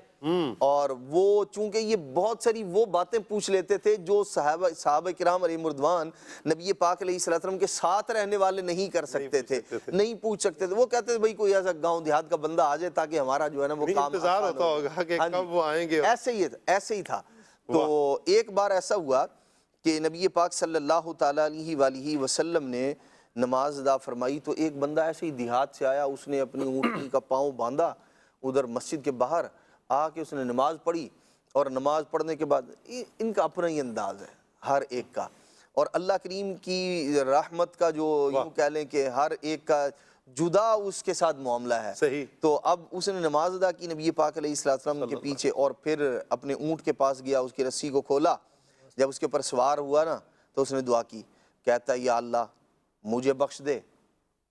اور وہ چونکہ یہ بہت ساری وہ باتیں پوچھ لیتے تھے جو صحابہ کرام علیہم رضوان نبی پاک علیہ السلام کے ساتھ رہنے والے نہیں کر سکتے تھے، نہیں پوچھ سکتے تھے۔ وہ کہتے تھے بھئی کوئی ایسا گاؤں دیہات کا بندہ آ جائے تاکہ ہمارا جو ہے نا وہ کام انتظار ہوتا ہوگا کہ کب وہ آئیں گے۔ ایسے ہی تھا۔ تو ایک بار ایسا ہوا کہ نبی پاک صلی اللہ تعالیٰ علیہ وآلہ وسلم نے نماز ادا فرمائی، تو ایک بندہ ایسے ہی دیہات سے آیا، اس نے اپنی اونٹنی کا پاؤں باندھا ادھر مسجد کے باہر آ کے اس نے نماز پڑھی، اور نماز پڑھنے کے بعد ان کا اپنا ہی انداز ہے ہر ایک کا، اور اللہ کریم کی رحمت کا جو یوں کہہ لیں کہ ہر ایک کا جدا اس کے ساتھ معاملہ ہے۔ صحیح۔ تو اب اس نے نماز ادا کی نبی پاک علیہ السلام کے پیچھے، اور پھر اپنے اونٹ کے پاس گیا، اس کی رسی کو کھولا، جب اس کے اوپر سوار ہوا نا تو اس نے دعا کی، کہتا ہے یا اللہ مجھے بخش دے،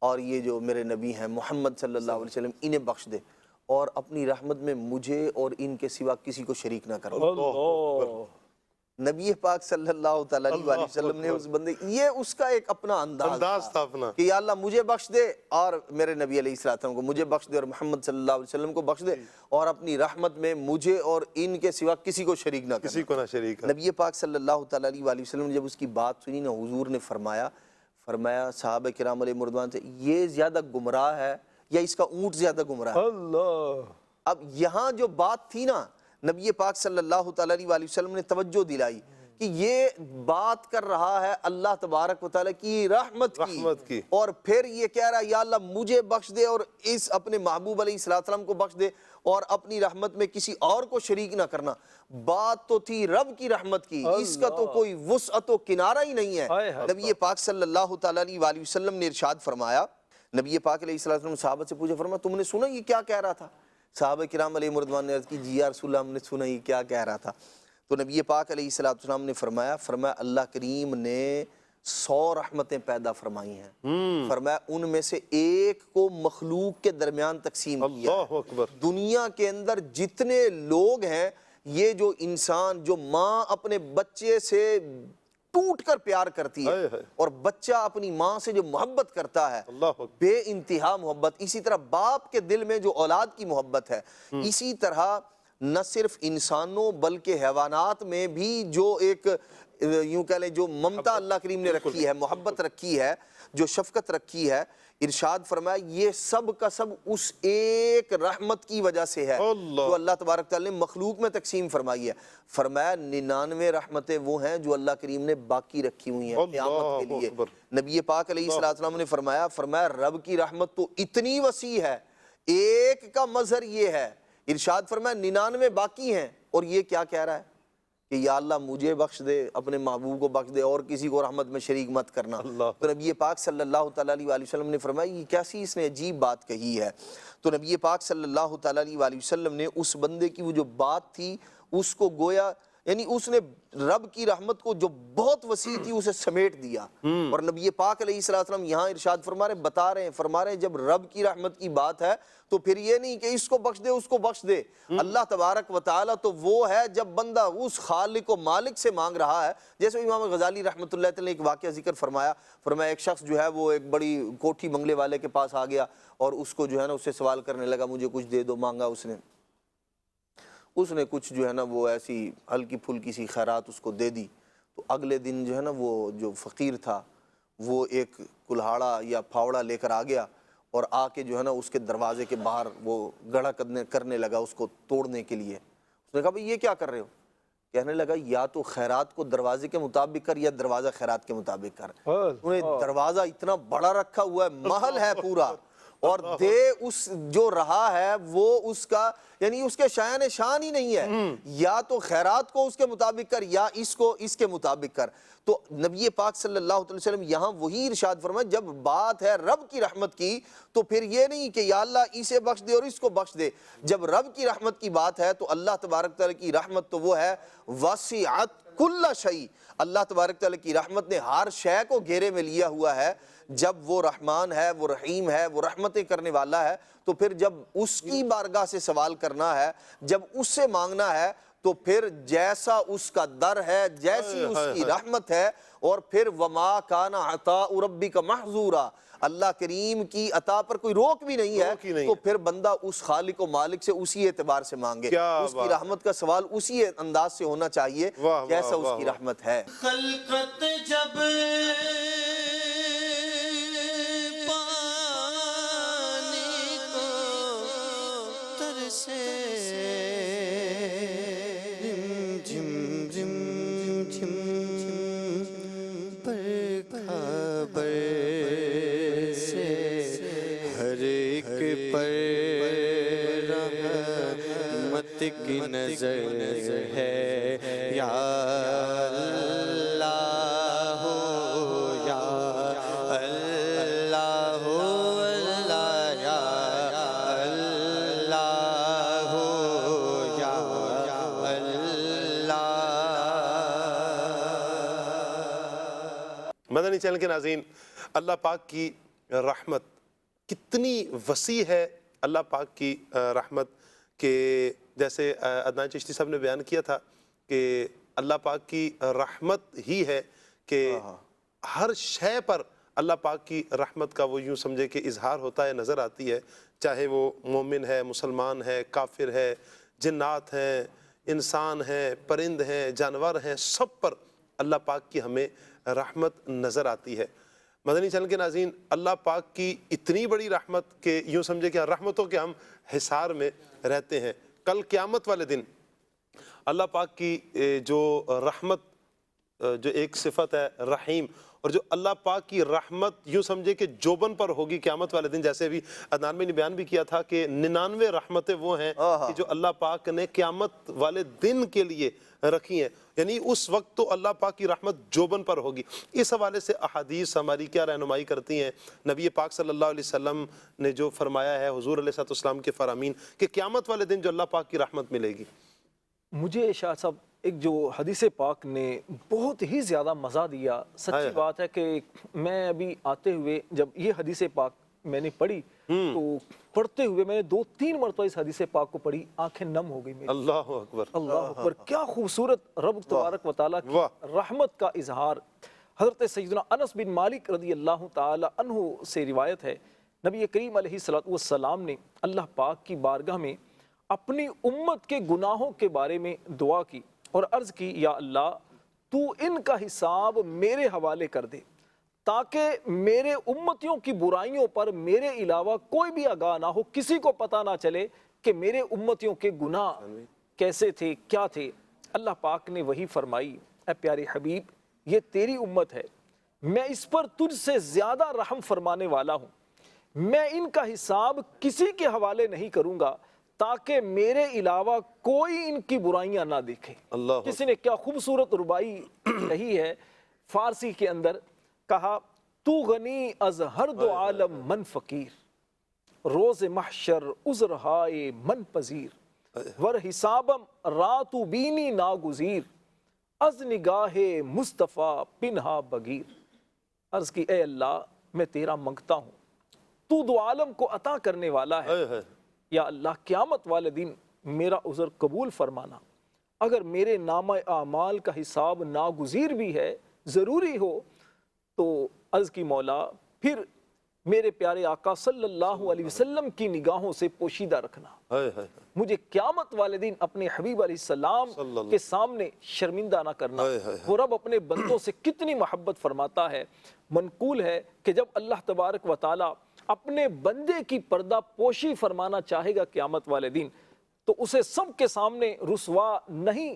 اور یہ جو میرے نبی ہیں محمد صلی اللہ علیہ وسلم انہیں بخش دے، اور اپنی رحمت میں مجھے اور ان کے سوا کسی کو شریک نہ کرو۔ نبی پاک صلی اللہ تعالیٰ علیہ وآلہ وسلم نے اس بندے، یہ اس کا ایک اپنا انداز تھا کہ یا اللہ مجھے بخش دے، اور میرے نبی علیہ السلام کو مجھے بخش دے، اور محمد صلی اللہ علیہ وسلم کو بخش دے، اور اپنی رحمت میں مجھے اور ان کے سوا کسی کو شریک نہ کرنا، کسی کو نہ شریک۔ نبی پاک صلی اللہ تعالیٰ علیہ وآلہ وسلم نے جب اس کی بات سنی نا، حضور نے فرمایا صحابہ کرام علیہ مردوان سے، یہ زیادہ گمراہ ہے یا اس کا اونٹ زیادہ گمراہ ہے؟ اللہ۔ اب یہاں جو بات تھی نا، نبی پاک صلی اللہ تعالیٰ علیہ وآلہ وسلم نے توجہ دلائی کہ یہ بات کر رہا ہے اللہ تبارک و تعالیٰ کی رحمت کی، اور پھر یہ کہہ رہا ہے یا اللہ مجھے بخش دے اور اس اپنے محبوب علیہ السلام کو بخش دے، اور اپنی رحمت میں کسی اور کو شریک نہ کرنا۔ بات تو تھی رب کی رحمت کی، اس کا تو کوئی وسعت و کنارہ ہی نہیں ہے۔ نبی پاک صلی اللہ تعالیٰ علیہ وآلہ وسلم نے ارشاد فرمایا، نبی پاک علیہ السلام صحابہ سے پوچھا، فرمایا تم نے سنا یہ کیا کہہ رہا تھا؟ صحابہ کرام علیہ مردوان نے عرض کی جی یا رسول اللہ ہم نے سنا یہ کیا کہہ رہا تھا۔ تو نبی پاک علیہ السلام نے فرمایا اللہ کریم نے 100 رحمتیں پیدا فرمائی ہیں، فرمایا ان میں سے ایک کو مخلوق کے درمیان تقسیم کیا ہے۔ دنیا کے اندر جتنے لوگ ہیں، یہ جو انسان، جو ماں اپنے بچے سے ٹوٹ کر پیار کرتی ہے، اور بچہ اپنی ماں سے جو محبت کرتا ہے بے انتہا محبت، اسی طرح باپ کے دل میں جو اولاد کی محبت ہے، اسی طرح نہ صرف انسانوں بلکہ حیوانات میں بھی جو ایک یوں کہہ لیں جو ممتا اللہ کریم نے رکھی ہے، محبت رکھی ہے، جو شفقت رکھی ہے، ارشاد فرمایا یہ سب کا سب اس ایک رحمت کی وجہ سے ہے جو اللہ تبارک تعالیٰ نے مخلوق میں تقسیم فرمائی ہے۔ فرمایا 99 رحمتیں وہ ہیں جو اللہ کریم نے باقی رکھی ہوئی ہیں قیامت کے لیے۔ نبی پاک علیہ السلام نے فرمایا رب کی رحمت تو اتنی وسیع ہے، ایک کا مظہر یہ ہے، ارشاد فرمایا 99 باقی ہیں، اور یہ کیا کہہ رہا ہے کہ یا اللہ مجھے بخش دے، اپنے محبوب کو بخش دے، اور کسی کو رحمت میں شریک مت کرنا۔ تو نبی پاک صلی اللہ تعالیٰ علیہ وآلہ وسلم نے فرمایا یہ کیسی اس نے عجیب بات کہی ہے۔ تو نبی پاک صلی اللہ تعالیٰ علیہ وآلہ وسلم نے اس بندے کی وہ جو بات تھی اس کو گویا، یعنی اس نے رب کی رحمت کو جو بہت وسیع تھی اسے سمیٹ دیا، اور نبی پاک علیہ السلام یہاں ارشاد فرما رہے ہیں جب رب کی رحمت کی بات ہے تو پھر یہ نہیں کہ اس کو بخش دے اس کو بخش دے۔ اللہ تبارک و تعالیٰ تو وہ ہے جب بندہ اس خالق و مالک سے مانگ رہا ہے، جیسے امام غزالی رحمۃ اللہ تعالیٰ نے ایک واقعہ ذکر فرمایا ایک شخص جو ہے وہ ایک بڑی کوٹھی بنگلے والے کے پاس آ گیا، اور اس کو جو ہے نا اس سے سوال کرنے لگا مجھے کچھ دے دو، مانگا اس نے کچھ جو ہے نا وہ ایسی ہلکی پھلکی سی خیرات اس کو دے دی۔ تو اگلے دن جو ہے نا وہ جو فقیر تھا وہ ایک کلہاڑا یا پھاوڑا لے کر آ گیا اور آ کے جو ہے نا اس کے دروازے کے باہر وہ گڑھا کرنے لگا اس کو توڑنے کے لیے. اس نے کہا بھئی یہ کیا کر رہے ہو؟ کہنے لگا یا تو خیرات کو دروازے کے مطابق کر یا دروازہ خیرات کے مطابق کر. انہیں دروازہ اتنا بڑا رکھا ہوا ہے، محل ہے پورا، اور دے اس جو رہا ہے وہ اس کا یعنی اس کے شایان شان ہی نہیں ہے، یا تو خیرات کو اس کے مطابق کر یا اس کو اس کے مطابق کر. تو نبی پاک صلی اللہ علیہ وسلم یہاں وہی ارشاد فرمائے جب بات ہے رب کی رحمت کی تو پھر یہ نہیں کہ یا اللہ اسے بخش دے اور اس کو بخش دے. جب رب کی رحمت کی بات ہے تو اللہ تبارک تعالیٰ کی رحمت تو وہ ہے وسعت کل شیء. اللہ تبارک تعالیٰ کی رحمت نے ہر شے کو گھیرے میں لیا ہوا ہے. جب وہ رحمان ہے، وہ رحیم ہے، وہ رحمتیں کرنے والا ہے، تو پھر جب اس کی بارگاہ سے سوال کرنا ہے، جب اس سے مانگنا ہے، تو پھر جیسا اس کا در ہے، جیسی اس کی رحمت ہے، اور پھر وما کان عطاء ربک محظورا، اللہ کریم کی عطا پر کوئی روک بھی نہیں ہے. تو پھر بندہ اس خالق و مالک سے اسی اعتبار سے مانگے، اس کی رحمت کا سوال اسی انداز سے ہونا چاہیے جیسا اس کی رحمت ہے. خلقت جب کی نظر ہے یا اللہ یا اللہ اللہ یا اللہ یا اللہ. مدنی چینل کے ناظرین، اللہ پاک کی رحمت کتنی وسیع ہے. اللہ پاک کی رحمت کہ جیسے عدنان چشتی صاحب نے بیان کیا تھا کہ اللہ پاک کی رحمت ہی ہے کہ ہر شے پر اللہ پاک کی رحمت کا وہ یوں سمجھے کہ اظہار ہوتا ہے، نظر آتی ہے، چاہے وہ مومن ہے، مسلمان ہے، کافر ہے، جنات ہیں، انسان ہیں، پرند ہیں، جانور ہیں، سب پر اللہ پاک کی ہمیں رحمت نظر آتی ہے. مدنی چینل کے ناظرین، اللہ پاک کی اتنی بڑی رحمت کہ یوں سمجھے کہ رحمتوں کے ہم حصار میں رہتے ہیں. کل قیامت والے دن اللہ پاک کی جو رحمت، جو ایک صفت ہے رحیم، اور جو اللہ پاک کی رحمت یوں سمجھے کہ جوبن پر ہوگی قیامت والے دن. جیسے بھی عدنان میں نے بیان بھی کیا تھا کہ 99 رحمتیں وہ ہیں کہ جو اللہ پاک نے قیامت والے دن کے لیے رکھی ہیں، یعنی اس وقت تو اللہ پاک کی رحمت جوبن پر ہوگی. اس حوالے سے احادیث ہماری کیا رہنمائی کرتی ہیں؟ نبی پاک صلی اللہ علیہ وسلم نے جو فرمایا ہے، حضور علیہ الصلوۃ والسلام کے فرامین، کہ قیامت والے دن جو اللہ پاک کی رحمت ملے گی. مجھے شاہ صاحب ایک جو حدیث پاک نے بہت ہی زیادہ مزہ دیا. سچی بات ہے کہ میں ابھی آتے ہوئے جب یہ حدیث پاک میں نے پڑھی تو پڑھتے ہوئے میں نے 2-3 مرتبہ اس حدیث پاک کو پڑھی، آنکھیں نم ہو گئی میری. اللہ اکبر، اللہ اکبر، کیا خوبصورت رب تبارک و تعالیٰ کی رحمت کا اظہار. حضرت سیدنا انس بن مالک رضی اللہ تعالی عنہ سے روایت ہے، نبی کریم علیہ السلام نے اللہ پاک کی بارگاہ میں اپنی امت کے گناہوں کے بارے میں دعا کی اور عرض کی، یا اللہ تو ان کا حساب میرے حوالے کر دے تاکہ میرے امتیوں کی برائیوں پر میرے علاوہ کوئی بھی آگاہ نہ ہو، کسی کو پتہ نہ چلے کہ میرے امتیوں کے گناہ کیسے تھے، کیا تھے. اللہ پاک نے وہی فرمائی، اے پیارے حبیب یہ تیری امت ہے، میں اس پر تجھ سے زیادہ رحم فرمانے والا ہوں، میں ان کا حساب کسی کے حوالے نہیں کروں گا تاکہ میرے علاوہ کوئی ان کی برائیاں نہ دیکھے. کسی نے کیا خوبصورت ربائی کہی ہے فارسی کے اندر، کہا تو غنی از ہر دو عالم من فقیر، روز محشر عذرہائے من پذیر، ور حسابم راتو بینی ناگزیر، از نگاہ مصطفیٰ پنہا بگیر. عرض کی اے اللہ میں تیرا منگتا ہوں، تو دو عالم کو عطا کرنے والا ہے، یا اللہ قیامت والے دن میرا عذر قبول فرمانا. اگر میرے نامہ اعمال کا حساب ناگزیر بھی ہے، ضروری ہو، تو عرض کی مولا پھر میرے پیارے آقا صلی اللہ علیہ وسلم کی نگاہوں سے پوشیدہ رکھنا، مجھے قیامت والے دن اپنے حبیب علیہ السلام کے سامنے شرمندہ نہ کرنا۔ وہ رب اپنے بندوں سے کتنی محبت فرماتا ہے۔ منقول ہے کہ جب اللہ تبارک و تعالی اپنے بندے کی پردہ پوشی فرمانا چاہے گا قیامت والے دن، تو اسے سب کے سامنے رسوا نہیں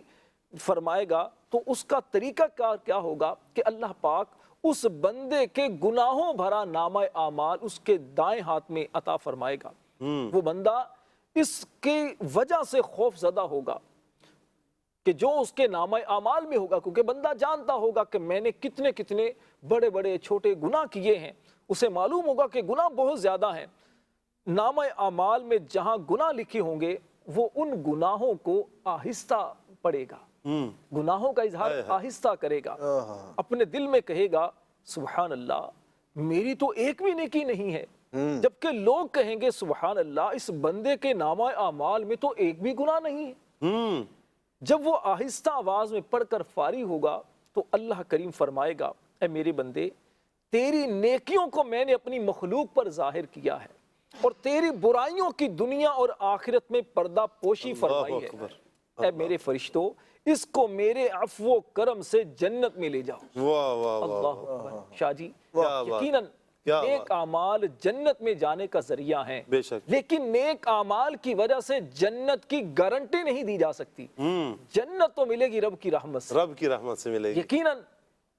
فرمائے گا، تو اس کا طریقہ کار کیا ہوگا کہ اللہ پاک اس بندے کے گناہوں بھرا نامہ اعمال اس کے دائیں ہاتھ میں عطا فرمائے گا۔ وہ بندہ اس کی وجہ سے خوف زدہ ہوگا کہ جو اس کے نامہ اعمال میں ہوگا، کیونکہ بندہ جانتا ہوگا کہ میں نے کتنے کتنے بڑے بڑے چھوٹے گناہ کیے ہیں، اسے معلوم ہوگا کہ گناہ بہت زیادہ ہیں۔ نامہ اعمال میں جہاں گناہ لکھے ہوں گے وہ ان گناہوں کو آہستہ پڑھے گا، گناہوں کا اظہار آہستہ کرے گا، اپنے دل میں کہے گا سبحان اللہ میری تو ایک بھی نیکی نہیں ہے، جبکہ لوگ کہیں گے سبحان اللہ اس بندے کے نامہ اعمال میں تو ایک بھی گناہ نہیں ہے۔ جب وہ آہستہ آواز میں پڑھ کر فارغ ہوگا تو اللہ کریم فرمائے گا اے میرے بندے، تیری نیکیوں کو میں نے اپنی مخلوق پر ظاہر کیا ہے اور تیری برائیوں کی دنیا اور آخرت میں پردہ پوشی فرمائی ہے۔ اے میرے فرشتوں، اس کو میرے عفو و کرم سے جنت میں لے جاؤ۔ اللہ اکبر۔ شاہ جی، یقیناً نیک اعمال جنت میں جانے کا ذریعہ ہیں، لیکن نیک اعمال کی وجہ سے جنت کی گارنٹی نہیں دی جا سکتی۔ جنت تو ملے گی رب کی رحمت سے، رب کی رحمت سے ملے گی۔ یقیناً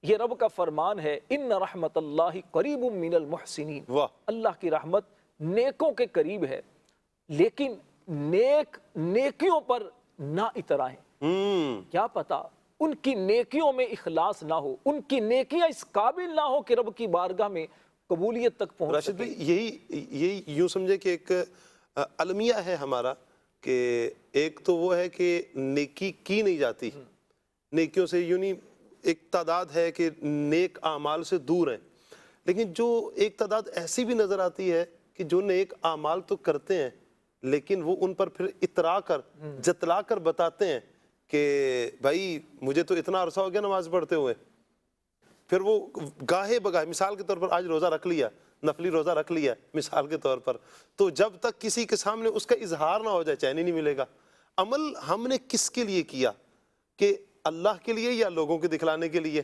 یہ رب کا فرمان ہے ان رحمت اللہ قریب من المحسنین، اللہ کی رحمت نیکوں کے قریب ہے، لیکن نیکیوں پر نہ اترائیں۔ کیا پتا ان کی نیکیوں میں اخلاص نہ ہو، ان کی نیکیاں اس قابل نہ ہو کہ رب کی بارگاہ میں قبولیت تک پہنچ راشد بھائی، یہی یوں سمجھے کہ ایک المیہ ہے ہمارا، کہ ایک تو وہ ہے کہ نیکی کی نہیں جاتی، نیکیوں سے یوں نہیں، ایک تعداد ہے کہ نیک اعمال سے دور ہیں، لیکن جو ایک تعداد ایسی بھی نظر آتی ہے کہ جو نیک اعمال تو کرتے ہیں لیکن وہ ان پر پھر اترا کر جتلا کر بتاتے ہیں کہ بھائی مجھے تو اتنا عرصہ ہو گیا نماز پڑھتے ہوئے، پھر وہ گاہے بگاہے، مثال کے طور پر آج روزہ رکھ لیا، نفلی روزہ رکھ لیا مثال کے طور پر، تو جب تک کسی کے سامنے اس کا اظہار نہ ہو جائے چین ہی نہیں ملے گا۔ عمل ہم نے کس کے لیے کیا، کہ اللہ کے لیے یا لوگوں کے دکھلانے کے لیے؟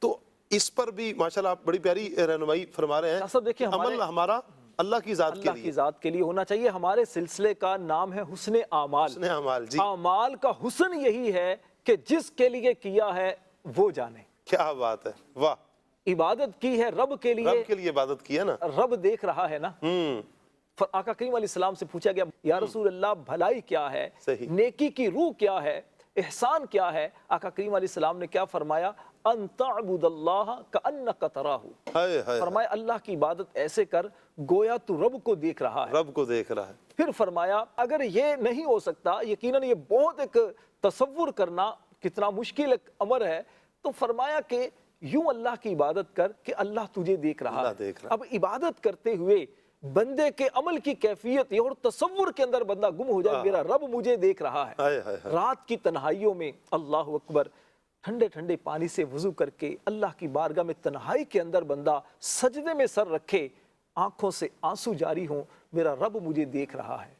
تو اس پر بھی ماشاءاللہ آپ بڑی پیاری رہنمائی فرما رہے ہیں۔ عمل ہمارا اللہ کی ذات کے لیے ہونا چاہیے۔ ہمارے سلسلے کا نام ہے حسن اعمال۔ حسن اعمال، جی، اعمال کا حسن یہی ہے کہ جس کے لیے کیا ہے وہ جانے۔ کیا بات ہے، واہ! عبادت کی ہے رب کے لیے، رب کے لیے عبادت کی ہے نا، رب دیکھ رہا ہے نا۔ آقا کریم علیہ السلام سے پوچھا گیا یا رسول اللہ بھلائی کیا ہے، نیکی کی روح کیا ہے، احسان کیا ہے؟ آقا کریم علیہ السلام نے کیا فرمایا؟ ان تعبد اللہ کأنک تراہ، فرمایا اللہ کی عبادت ایسے کر گویا تو رب کو دیکھ رہا ہے، رب کو دیکھ رہا ہے۔ پھر فرمایا اگر یہ نہیں ہو سکتا، یقیناً یہ بہت ایک تصور کرنا کتنا مشکل ایک امر ہے، تو فرمایا کہ یوں اللہ کی عبادت کر کہ اللہ تجھے دیکھ رہا ہے۔ اب عبادت کرتے ہوئے بندے کے عمل کی کیفیت یہ اور تصور کے اندر بندہ گم ہو جائے میرا رب مجھے دیکھ رہا ہے۔ رات کی تنہائیوں میں اللہ اکبر، ٹھنڈے ٹھنڈے پانی سے وضو کر کے اللہ کی بارگاہ میں تنہائی کے اندر بندہ سجدے میں سر رکھے، آنکھوں سے آنسو جاری ہوں، میرا رب مجھے دیکھ رہا ہے،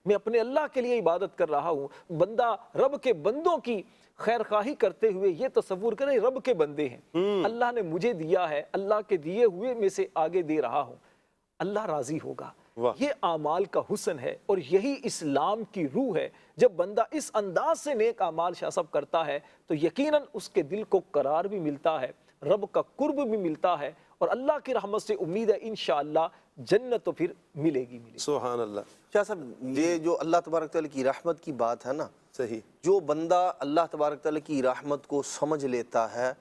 میں اپنے اللہ کے لیے عبادت کر رہا ہوں۔ بندہ رب کے بندوں کی خیر خواہی کرتے ہوئے یہ تصور کرے رب کے بندے ہیں، اللہ نے مجھے دیا ہے، اللہ کے دیے ہوئے میں سے آگے دے رہا ہوں، اللہ راضی ہوگا۔ یہ اعمال کا حسن ہے اور یہی اسلام کی روح ہے۔ جب بندہ اس انداز سے نیک اعمال شاہ صاحب کرتا ہے تو یقیناً اس کے دل کو قرار بھی ملتا ہے، رب کا قرب بھی ملتا ہے، اور اللہ کی رحمت سے امید ہے انشاءاللہ جنت تو پھر ملے گی۔ سبحان اللہ۔ شاہ صاحب یہ جو اللہ تبارک تعالیٰ کی رحمت کی بات ہے نا، صحیح، جو بندہ اللہ تبارک تعالیٰ کی رحمت کو سمجھ لیتا ہے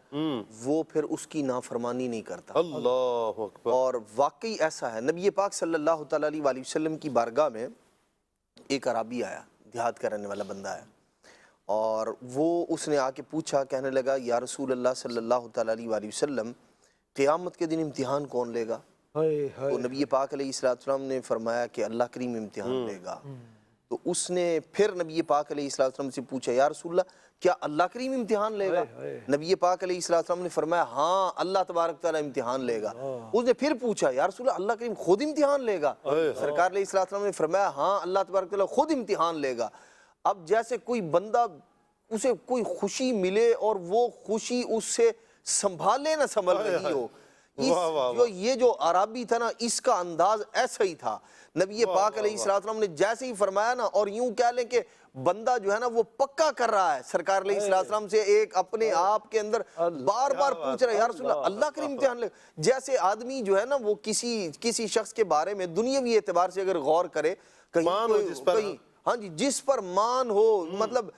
وہ پھر اس کی نافرمانی نہیں کرتا۔ اللہ اکبر۔ اور واقعی ایسا ہے، نبی پاک صلی اللہ تعالیٰ علیہ وسلم کی بارگاہ میں ایک عرابی آیا، دیہات کا رہنے والا بندہ ہے، اور وہ اس نے آ کے پوچھا، کہنے لگا یا رسول اللہ صلی اللہ تعالیٰ علیہ وسلم قیامت کے دن امتحان کون لے گا؟ تو نبی پاک علیہ السلام نے فرمایا کہ اللہ کریم امتحان لے گا۔ تو اس نے پھر نبی پاک علیہ الصلوۃ والسلام سے پوچھا یا رسول اللہ کیا اللہ کریم امتحان لے گا؟ نبی پاک علیہ الصلوۃ والسلام نے فرمایا ہاں اللہ تبارک تعالیٰ امتحان لے گا۔ اس نے پھر پوچھا یا رسول اللہ اللہ کریم خود امتحان لے گا؟ سرکار علیہ الصلوۃ والسلام نے فرمایا ہاں اللہ تبارک تعالیٰ خود امتحان لے گا۔ اب جیسے کوئی بندہ اسے کوئی خوشی ملے اور وہ خوشی اس سے سنبھالے نہ سنبھل رہی ہو، یہ جو عربی تھا نا اس کا انداز ایسا ہی تھا۔ نبی پاک علیہ الصلوۃ والسلام نے جیسے ہی فرمایا نا، اور یوں کہہ لیں کہ بندہ جو ہے نا وہ پکا کر رہا ہے سرکار علیہ الصلوۃ والسلام سے، ایک اپنے آپ کے اندر بار بار پوچھ رہا ہے یا رسول اللہ اللہ کریم امتحان لے گا۔ جیسے آدمی جو ہے نا وہ کسی شخص کے بارے میں دنیاوی اعتبار سے اگر غور کرے، کہیں ہاں جی جس پر مان ہو، مطلب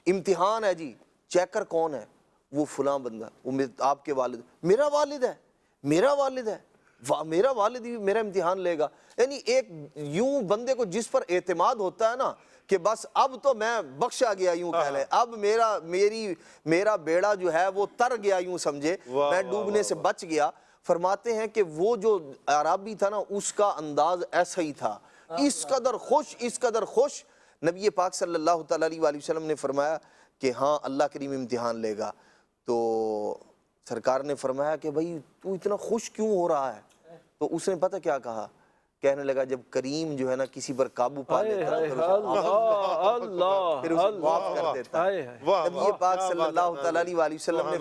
امتحان ہے جی، چیکر کون ہے؟ وہ فلاں بندہ، وہ آپ کے والد، میرا والد ہے، میرا والد ہے، میرا والد ہی میرا امتحان لے گا۔ یعنی ایک یوں بندے کو جس پر اعتماد ہوتا ہے نا کہ بس اب تو میں بخشا گیا، یوں کہہ لیں اب میرا بیڑا جو ہے وہ تر گیا، یوں سمجھے میں ڈوبنے سے بچ گیا۔ فرماتے ہیں کہ وہ جو اعرابی تھا نا اس کا انداز ایسا ہی تھا، اس قدر خوش نبی پاک صلی اللہ تعالیٰ علیہ وسلم نے فرمایا کہ ہاں اللہ کریم امتحان لے گا۔ تو سرکار نے فرمایا کہ بھائی تو اتنا خوش کیوں ہو رہا ہے؟ تو اس نے پتہ کیا کہا؟ کہنے لگا جب کریم جو ہے نا کسی پر قابو پا لیتا پھر اسے معاف کر دیتا۔ نبی پاک صلی اللہ تعالیٰ علیہ وسلم نے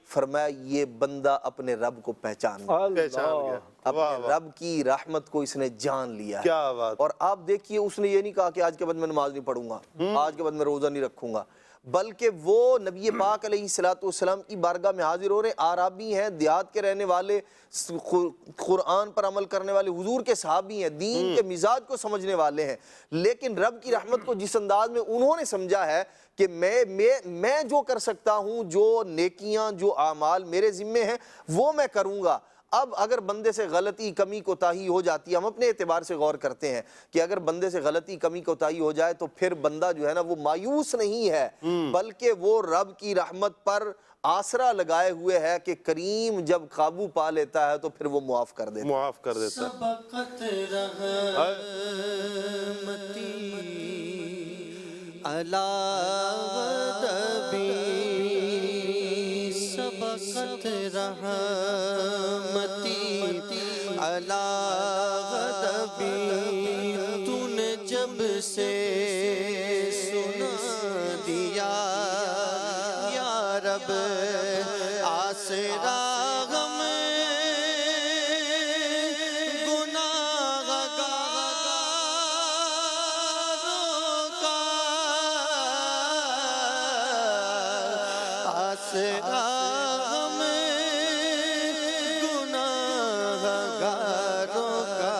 فرمایا یہ بندہ اپنے رب کو پہچان گیا، اپنے رب کی رحمت کو اس نے جان لیا ہے۔ اور آپ دیکھیے اس نے یہ نہیں کہا کہ آج کے بعد میں نماز نہیں پڑھوں گا، آج کے بعد میں روزہ نہیں رکھوں گا، بلکہ وہ نبی پاک علیہ السلام کی بارگاہ میں حاضر ہو رہے، عربی ہیں، دیہات کے رہنے والے، قرآن پر عمل کرنے والے، حضور کے صحابی ہیں، دین کے مزاج کو سمجھنے والے ہیں، لیکن رب کی رحمت کو جس انداز میں انہوں نے سمجھا ہے کہ میں جو کر سکتا ہوں، جو نیکیاں جو اعمال میرے ذمے ہیں وہ میں کروں گا۔ اب اگر بندے سے غلطی کمی کوتاہی ہو جاتی ہے، ہم اپنے اعتبار سے غور کرتے ہیں کہ اگر بندے سے غلطی کمی کوتاہی ہو جائے تو پھر بندہ جو ہے نا وہ مایوس نہیں ہے، بلکہ وہ رب کی رحمت پر آسرا لگائے ہوئے ہے کہ کریم جب قابو پا لیتا ہے تو پھر وہ معاف کر دیتا ہے۔ سبقت رحمتی علی غضبی، سبقت رحمتی علی غضبی، تو نے جب سے سنا دیا یا رب آسرا غم گناہگاروں کا، آسرا غم گناہگاروں کا،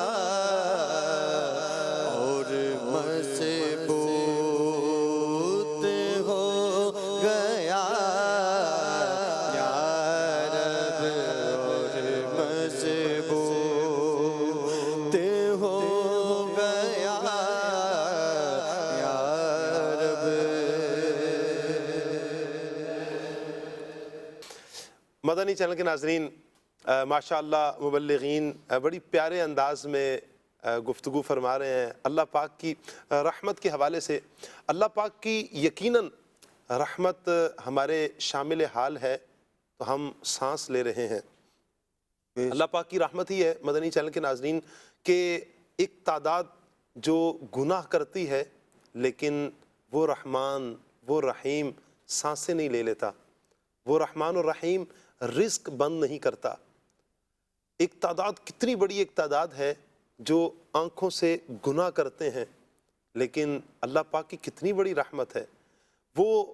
اور مسبوط ہو گیا یا رب، اور مسبوط ہو گیا یا رب۔ مدنی چینل کے ناظرین، ماشاءاللہ مبلغین بڑی پیارے انداز میں گفتگو فرما رہے ہیں اللہ پاک کی رحمت کے حوالے سے۔ اللہ پاک کی یقیناً رحمت ہمارے شامل حال ہے تو ہم سانس لے رہے ہیں۔ اللہ پاک کی رحمت ہی ہے مدنی چینل کے ناظرین کہ ایک تعداد جو گناہ کرتی ہے لیکن وہ رحمان وہ رحیم سانسیں نہیں لے لیتا، وہ رحمان اور رحیم رزق بند نہیں کرتا۔ ایک تعداد کتنی بڑی ایک تعداد ہے جو آنکھوں سے گناہ کرتے ہیں، لیکن اللہ پاک کی کتنی بڑی رحمت ہے، وہ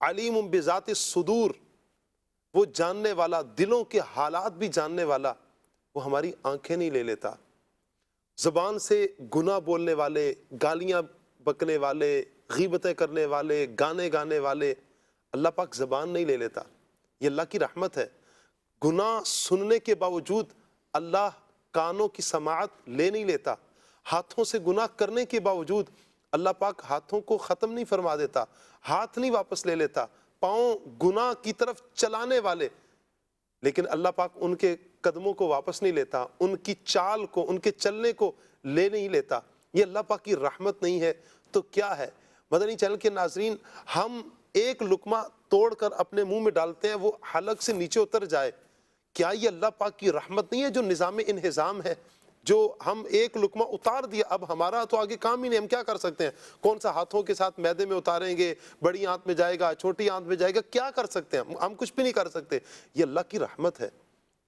علیم بذات الصدور، وہ جاننے والا، دلوں کے حالات بھی جاننے والا، وہ ہماری آنکھیں نہیں لے لیتا۔ زبان سے گناہ بولنے والے، گالیاں بکنے والے، غیبتیں کرنے والے، گانے گانے والے، اللہ پاک زبان نہیں لے لیتا۔ یہ اللہ کی رحمت ہے۔ گناہ سننے کے باوجود اللہ کانوں کی سماعت لے نہیں لیتا، ہاتھوں سے گناہ کرنے کے باوجود اللہ پاک ہاتھوں کو ختم نہیں فرما دیتا، ہاتھ نہیں واپس لے لیتا، پاؤں گناہ کی طرف چلانے والے، لیکن اللہ پاک ان کے قدموں کو واپس نہیں لیتا، ان کی چال کو، ان کے چلنے کو لے نہیں لیتا۔ یہ اللہ پاک کی رحمت نہیں ہے تو کیا ہے؟ مدنی چینل کے ناظرین، ہم ایک لقمہ توڑ کر اپنے منہ میں ڈالتے ہیں، وہ حلق سے نیچے اتر جائے، کیا یہ اللہ پاک کی رحمت نہیں ہے؟ جو نظام انہضام ہے، جو ہم ایک لقمہ اتار دیا، اب ہمارا تو آگے کام ہی نہیں، ہم کیا کر سکتے ہیں؟ کون سا ہاتھوں کے ساتھ معدے میں اتاریں گے، بڑی آنت میں جائے گا، چھوٹی آنت میں جائے گا، کیا کر سکتے ہیں؟ ہم کچھ بھی نہیں کر سکتے۔ یہ اللہ کی رحمت ہے،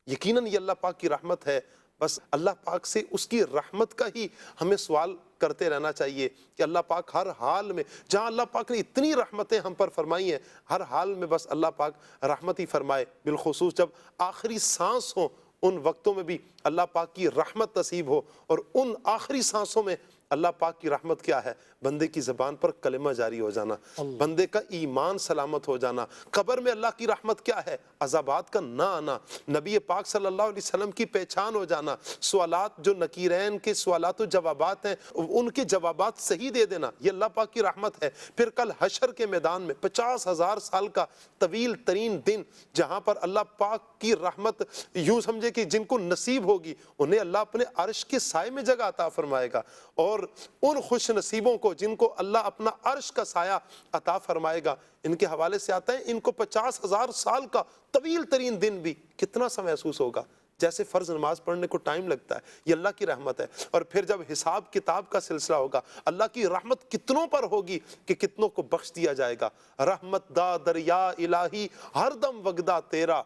یقیناً یہ اللہ پاک کی رحمت ہے۔ بس اللہ پاک سے اس کی رحمت کا ہی ہمیں سوال کرتے رہنا چاہیے کہ اللہ پاک ہر حال میں، جہاں اللہ پاک نے اتنی رحمتیں ہم پر فرمائی ہیں، ہر حال میں بس اللہ پاک رحمت ہی فرمائے، بالخصوص جب آخری سانس ہو، ان وقتوں میں بھی اللہ پاک کی رحمت نصیب ہو۔ اور ان آخری سانسوں میں اللہ پاک کی رحمت کیا ہے؟ بندے کی زبان پر کلمہ جاری ہو جانا، بندے کا ایمان سلامت ہو جانا۔ قبر میں اللہ کی رحمت کیا ہے؟ عذابات کا نہ آنا، نبی پاک صلی اللہ علیہ وسلم کی پہچان ہو جانا، سوالات جو نکیرین کے سوالات و جوابات ہیں ان کے جوابات صحیح دے دینا، یہ اللہ پاک کی رحمت ہے۔ پھر کل حشر کے میدان میں 50,000 سال کا طویل ترین دن، جہاں پر اللہ پاک کی رحمت یوں سمجھے کہ جن کو نصیب ہوگی انہیں اللہ اپنے عرش کے سائے میں جگہ عطا فرمائے گا، اور ان خوش نصیبوں کو جن کو اللہ اپنا عرش کا سایہ عطا فرمائے گا، ان کے حوالے سے آتا ہے ان کو 50,000 سال کا طویل ترین دن بھی کتنا سا محسوس ہوگا، جیسے فرض نماز پڑھنے کو ٹائم لگتا ہے۔ یہ اللہ کی رحمت ہے۔ اور پھر جب حساب کتاب کا سلسلہ ہوگا، اللہ کی رحمت کتنوں پر ہوگی کہ کتنوں کو بخش دیا جائے گا۔ رحمت دا دریا الہی ہر دم وگدا تیرا،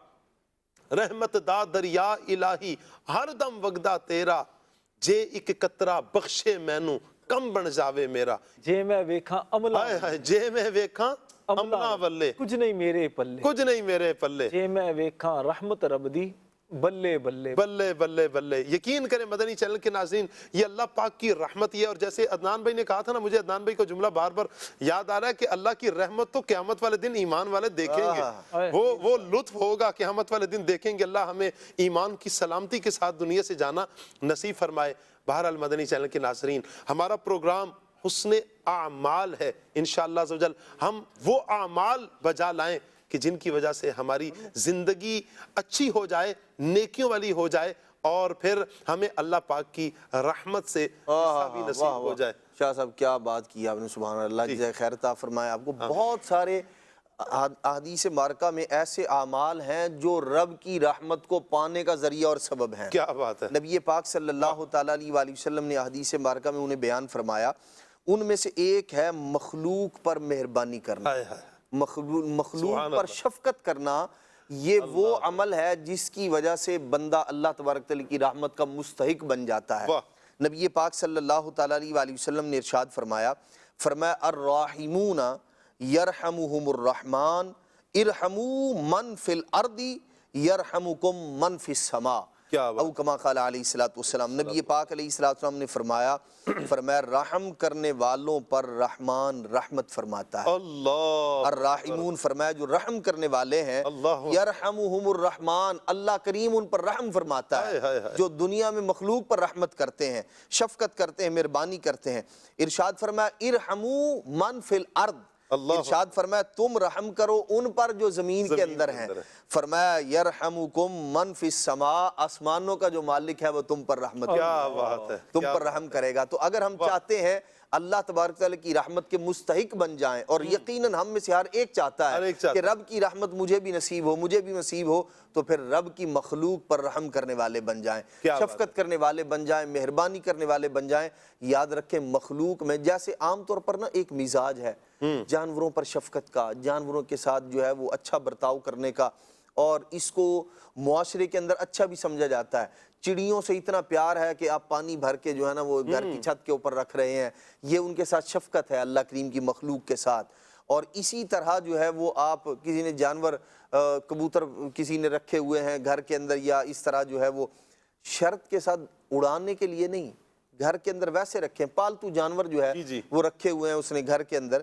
رحمت دا دریا الہی ہر دم وگدا تیرا، جے ایک قطرہ بخشے مینوں کم بن جاوے میرا، جے میں ویکھاں عملہ جے میں ویکھاں عملہ والے، کچھ نہیں میرے پلے، کچھ نہیں میرے پلے، جے میں ویکھاں رحمت رب دی بلے بلے بلے بلے بلے۔ یقین کریں مدنی چینل کے ناظرین، یہ اللہ پاک کی رحمت یہ، اور جیسے عدنان بھائی نے کہا تھا نا، مجھے عدنان بھائی کا جملہ بار بار یاد آ رہا ہے کہ اللہ کی رحمت تو قیامت والے دن ایمان والے دیکھیں گے، وہ لطف ہوگا قیامت والے دن دیکھیں گے۔ اللہ ہمیں ایمان کی سلامتی کے ساتھ دنیا سے جانا نصیب فرمائے۔ بہرحال مدنی چینل کے ناظرین، ہمارا پروگرام حسن اعمال ہے، انشاءاللہ عز و جل ہم وہ اعمال بجا لائیں کہ جن کی وجہ سے ہماری زندگی اچھی ہو جائے، نیکیوں والی ہو جائے، اور پھر ہمیں اللہ پاک کی رحمت سے حصہ بھی نصیب ہو جائے۔ شاہ صاحب کیا بات کی آپ نے، سبحان اللہ، جزائے خیر عطا فرمائے آپ کو۔ بہت سارے احادیث مبارکہ میں ایسے اعمال ہیں جو رب کی رحمت کو پانے کا ذریعہ اور سبب ہیں۔ کیا بات ہے۔ نبی پاک صلی اللہ تعالیٰ علیہ وآلہ وسلم نے احادیث مبارکہ میں انہیں بیان فرمایا، ان میں سے ایک ہے مخلوق پر مہربانی کرنا، مخلوق پر شفقت کرنا۔ یہ وہ عمل ہے جس کی وجہ سے بندہ اللہ تبارک تعالیٰ کی رحمت کا مستحق بن جاتا ہے۔ نبی پاک صلی اللہ تعالیٰ علیہ وآلہ وسلم نے ارشاد فرمایا الراحمون یرحمہم الرحمن ارحموا من فی الارض یرحمکم من فی السماء، او کما قال علیہ الصلوۃ والسلام۔ نبی پاک علیہ الصلوۃ والسلام نے فرمایا رحم کرنے والوں پر رحمان رحمت فرماتا ہے۔ اللہ الراحمون فرمایا جو رحم کرنے والے ہیں، یرحمہم الرحمن اللہ کریم ان پر رحم فرماتا ہے۔ جو دنیا میں مخلوق پر رحمت کرتے ہیں، شفقت کرتے ہیں، مہربانی کرتے ہیں، ارشاد فرمایا ارحموا من فی الارض، ارشاد فرمایا تم رحم کرو ان پر جو زمین کے اندر ہیں، فرمایا یرحمکم من فی السماء، آسمانوں کا جو مالک ہے وہ تم پر رحمت کرے گا، تم پر رحم کرے گا۔ تو اگر ہم چاہتے ہیں اللہ تبارک تعالیٰ کی رحمت کے مستحق بن جائیں، اور یقیناً ہم میں سے ہر ایک چاہتا ہے کہ رب کی رحمت مجھے بھی نصیب ہو، مجھے بھی نصیب ہو، تو پھر رب کی مخلوق پر رحم کرنے والے بن جائیں، شفقت کرنے والے بن جائیں، مہربانی کرنے والے بن جائیں۔ یاد رکھیں مخلوق میں جیسے عام طور پر نا ایک مزاج ہے جانوروں پر شفقت کا، جانوروں کے ساتھ جو ہے وہ اچھا برتاؤ کرنے کا، اور اس کو معاشرے کے اندر اچھا بھی سمجھا جاتا ہے۔ چڑیوں سے اتنا پیار ہے کہ آپ پانی بھر کے جو ہے نا وہ گھر کی چھت کے اوپر رکھ رہے ہیں، یہ ان کے ساتھ شفقت ہے اللہ کریم کی مخلوق کے ساتھ۔ اور اسی طرح جو ہے وہ آپ کسی نے جانور کبوتر کسی نے رکھے ہوئے ہیں گھر کے اندر، یا اس طرح جو ہے وہ شرط کے ساتھ اڑانے کے لیے نہیں، گھر کے اندر ویسے رکھیں، پالتو جانور جو ہے وہ رکھے ہوئے ہیں اس نے گھر کے اندر،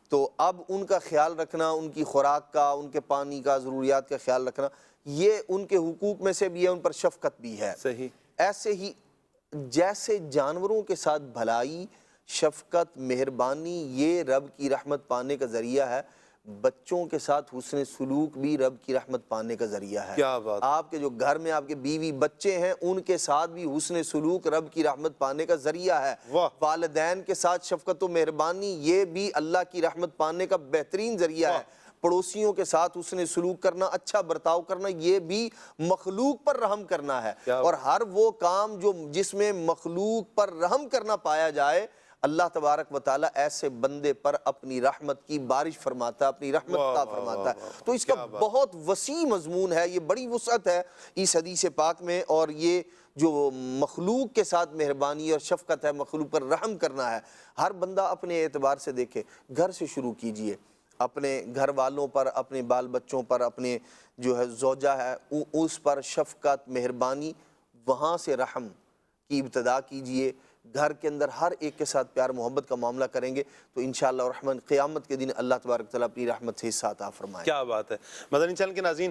تو اب ان کا خیال رکھنا، ان کی خوراک کا، ان کے پانی کا، ضروریات کا خیال رکھنا، یہ ان کے حقوق میں سے بھی ہے، ان پر شفقت بھی ہے۔ صحیح۔ ایسے ہی جیسے جانوروں کے ساتھ بھلائی، شفقت، مہربانی یہ رب کی رحمت پانے کا ذریعہ ہے، بچوں کے ساتھ حسن سلوک بھی رب کی رحمت پانے کا ذریعہ ہے. کیا بات. آپ کے جو گھر میں آپ کے بیوی بچے ہیں ان کے ساتھ بھی حسن سلوک رب کی رحمت پانے کا ذریعہ ہے. والدین کے ساتھ شفقت و مہربانی یہ بھی اللہ کی رحمت پانے کا بہترین ذریعہ ہے. پڑوسیوں کے ساتھ حسن سلوک کرنا، اچھا برتاؤ کرنا، یہ بھی مخلوق پر رحم کرنا ہے. اور ہر وہ کام جس میں مخلوق پر رحم کرنا پایا جائے، اللہ تبارک و تعالیٰ ایسے بندے پر اپنی رحمت کی بارش فرماتا ہے، اپنی رحمت عطا فرماتا ہے. تو اس کا بہت وسیع مضمون ہے، یہ بڑی وسعت ہے اس حدیث پاک میں. اور یہ جو مخلوق کے ساتھ مہربانی اور شفقت ہے، مخلوق پر رحم کرنا ہے، ہر بندہ اپنے اعتبار سے دیکھے. گھر سے شروع کیجئے، اپنے گھر والوں پر، اپنے بال بچوں پر، اپنے جو ہے زوجہ ہے اس پر شفقت مہربانی، وہاں سے رحم کی ابتدا کیجئے. گھر کے اندر ہر ایک کے ساتھ پیار محبت کا معاملہ کریں گے تو انشاءاللہ الرحمن قیامت کے دن اللہ تبارک تعالیٰ اپنی رحمت سے حصہ عطا فرمائے. کیا بات ہے. مدنی چینل کے ناظرین،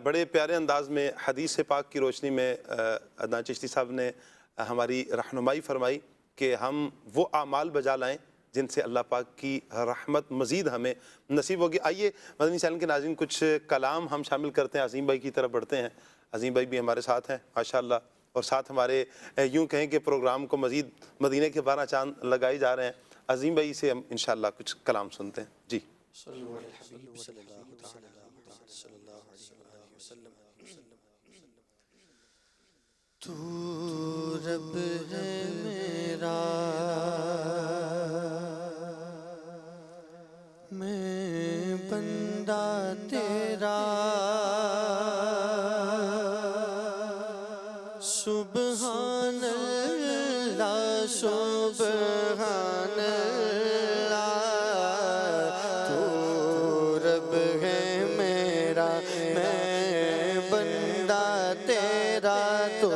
بڑے پیارے انداز میں حدیث پاک کی روشنی میں عدنان چشتی صاحب نے ہماری رہنمائی فرمائی کہ ہم وہ اعمال بجا لائیں جن سے اللہ پاک کی رحمت مزید ہمیں نصیب ہوگی. آئیے مدنی چینل کے ناظرین کچھ کلام ہم شامل کرتے ہیں. عظیم بھائی کی طرف بڑھتے ہیں. عظیم بھائی بھی ہمارے ساتھ ہیں ماشاءاللہ، اور ساتھ ہمارے یوں کہیں کہ پروگرام کو مزید مدینے کے 12 چاند لگائی جا رہے ہیں. عظیم بھائی سے ہم انشاءاللہ کچھ کلام سنتے ہیں. جی. تو رب ہے میرا، میں بندہ تیرا، سبحان اللہ سبحان اللہ. تو رب ہے میرا، میں بندہ تیرا، تو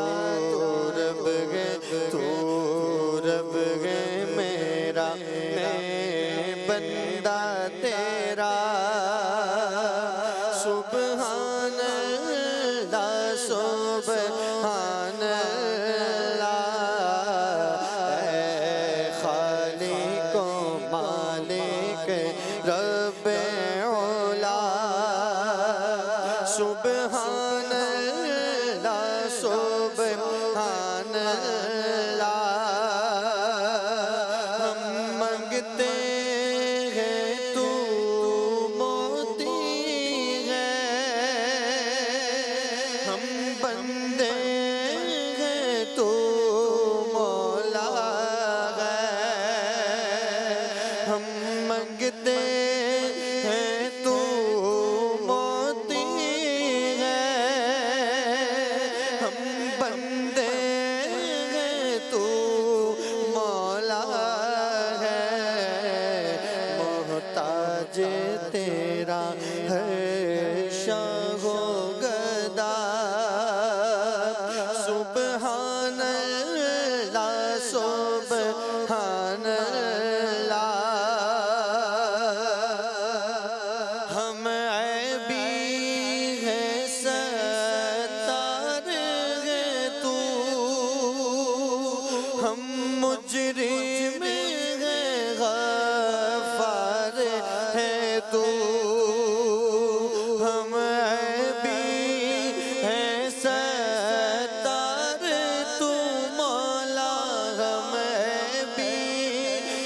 رب ہے میرا، میں بندہ تیرا، سبحان اللہ سبحان اللہ. اے خالق و مالک رب اولا، سبحان اللہ سبحان اللہ. ہم منگتے ہیں تو موتی ہے، ہم بندے ہیں تو مولا ہے. ہم منگتے ہیں تو موتی ہے، ہم بندے ہیں تو مولا ہے. محتاج تیرا ہے شاہ و گدا، سبحان اللہ سبحان اللہ. ہم عیبی ہیں ستار ہے تو، ہم مجرم ہیں غفار ہے تو. ہم عیبی ہیں ستار تو مولا، ہم عیبی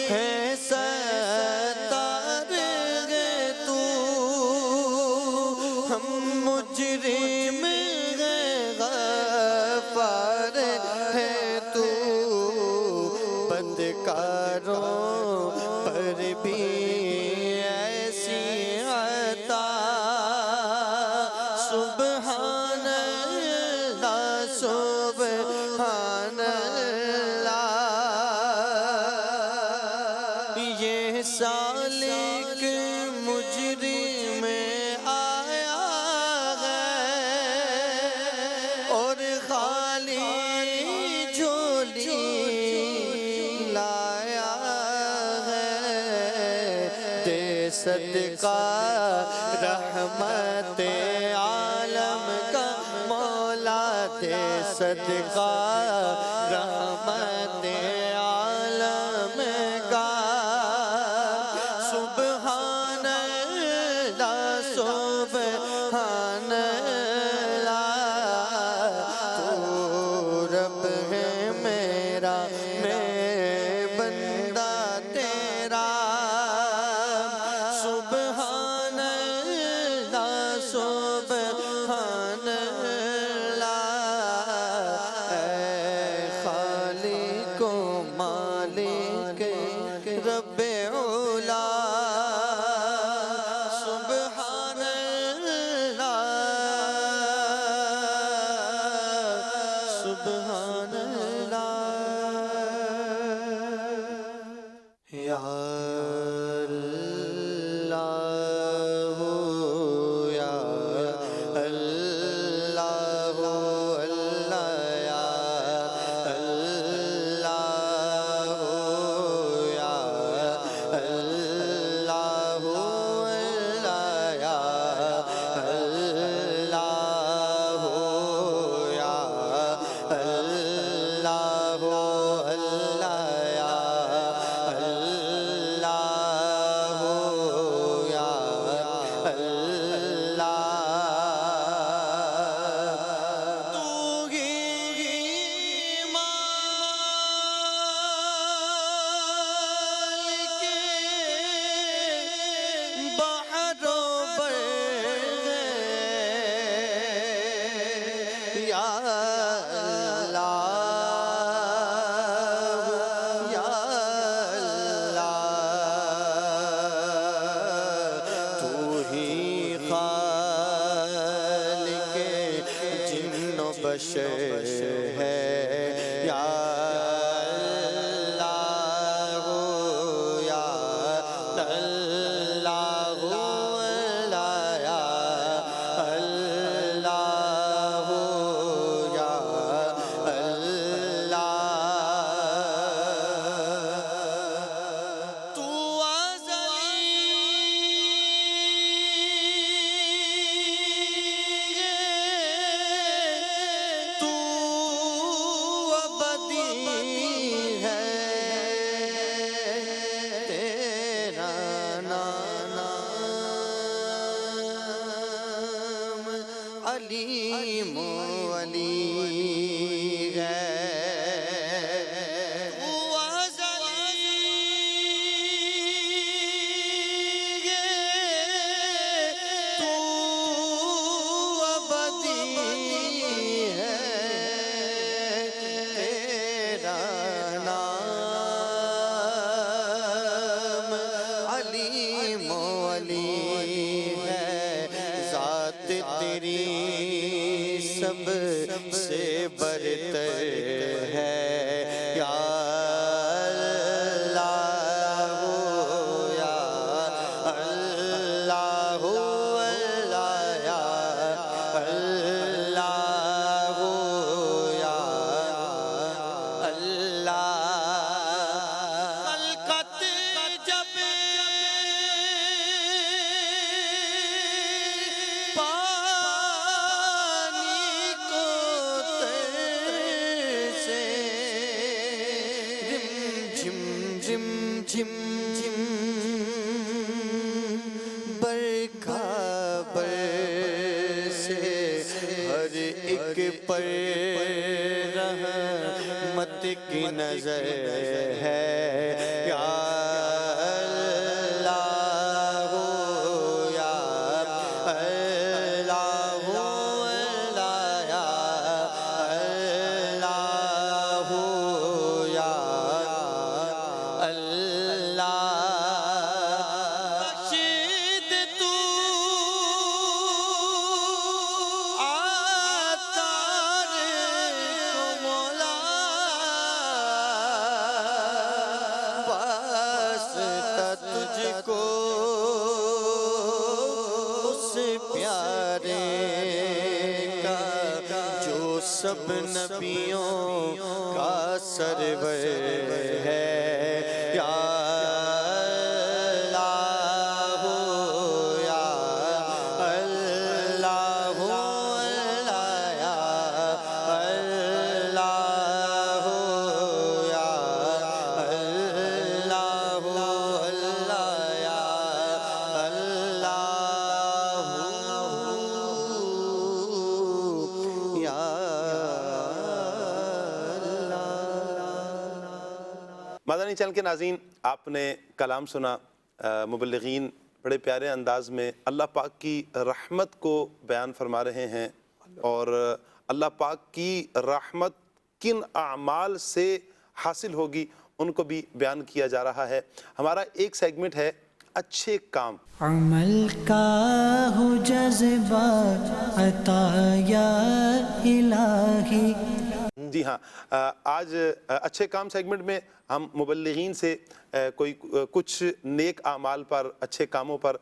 ہیں ستار ہے تو، ہم مجرم ہیں غفار ہے تو. بدکاروں پر بھی ایسی عطا، سبحان اللہ سبحان اللہ. یہ سالک مجرم آیا ہے اور خالی جھولی لایا ہے. دے صدقہ رحمت عالم کا مولا، دے صدقہ رحمت عالم کا، سبحان میرا میں بندہ تیرا سبحان اللہ سبحان اللہ اے خالق و مالک رب اولا سبحان اللہ سبحان اللہ یا اللہ یا اللہ اللہ یا اللہ یا اللہ اللہ یا اللہ یا اللہ اللہ یا اللہ یا اللہ تو ہی مالک بحر و بر یا اللہ یا اللہ تو ہی خالق جن و بشر ہے یا اللہ یا اللہ اللہ یا اللہ یا اللہ تو ازلی تو ابدی ہے تیرا نام علیم ولی ہے تو ازلی تو ابدی ہے تیرا نام علیم ولی ہے ذات تیری سب سے برتر ہے یا اللہ یا اللہ اللہ یا اللہ یا اللہ خلقت جب پانی کو سے رم جم جم جم برکھا برسے ہر ایک پر رحمت کی نظر ہے یا اللہ یا اللہ اللہ یا اللہ یا اللہ بخشید تو عطار کو مولا واسطہ تجھ کو اس پیارے کا جو سب نبیوں کا سرور ہے یا اللہ یا اللہ اللہ یا اللہ یا اللہ اللہ یا اللہ یا اللہ مدنی چینل کے ناظرین، آپ نے کلام سنا، مبلغین بڑے پیارے انداز میں اللہ پاک کی رحمت کو بیان فرما رہے ہیں، اور اللہ پاک کی رحمت کن اعمال سے حاصل ہوگی ان کو بھی بیان کیا جا رہا ہے۔ ہمارا ایک سیگمنٹ ہے اچھے کام۔ عمل کا ہو جذبہ عطا یا الہی۔ جی ہاں، آج اچھے کام سیگمنٹ میں ہم مبلغین سے کچھ نیک اعمال پر، اچھے کاموں پر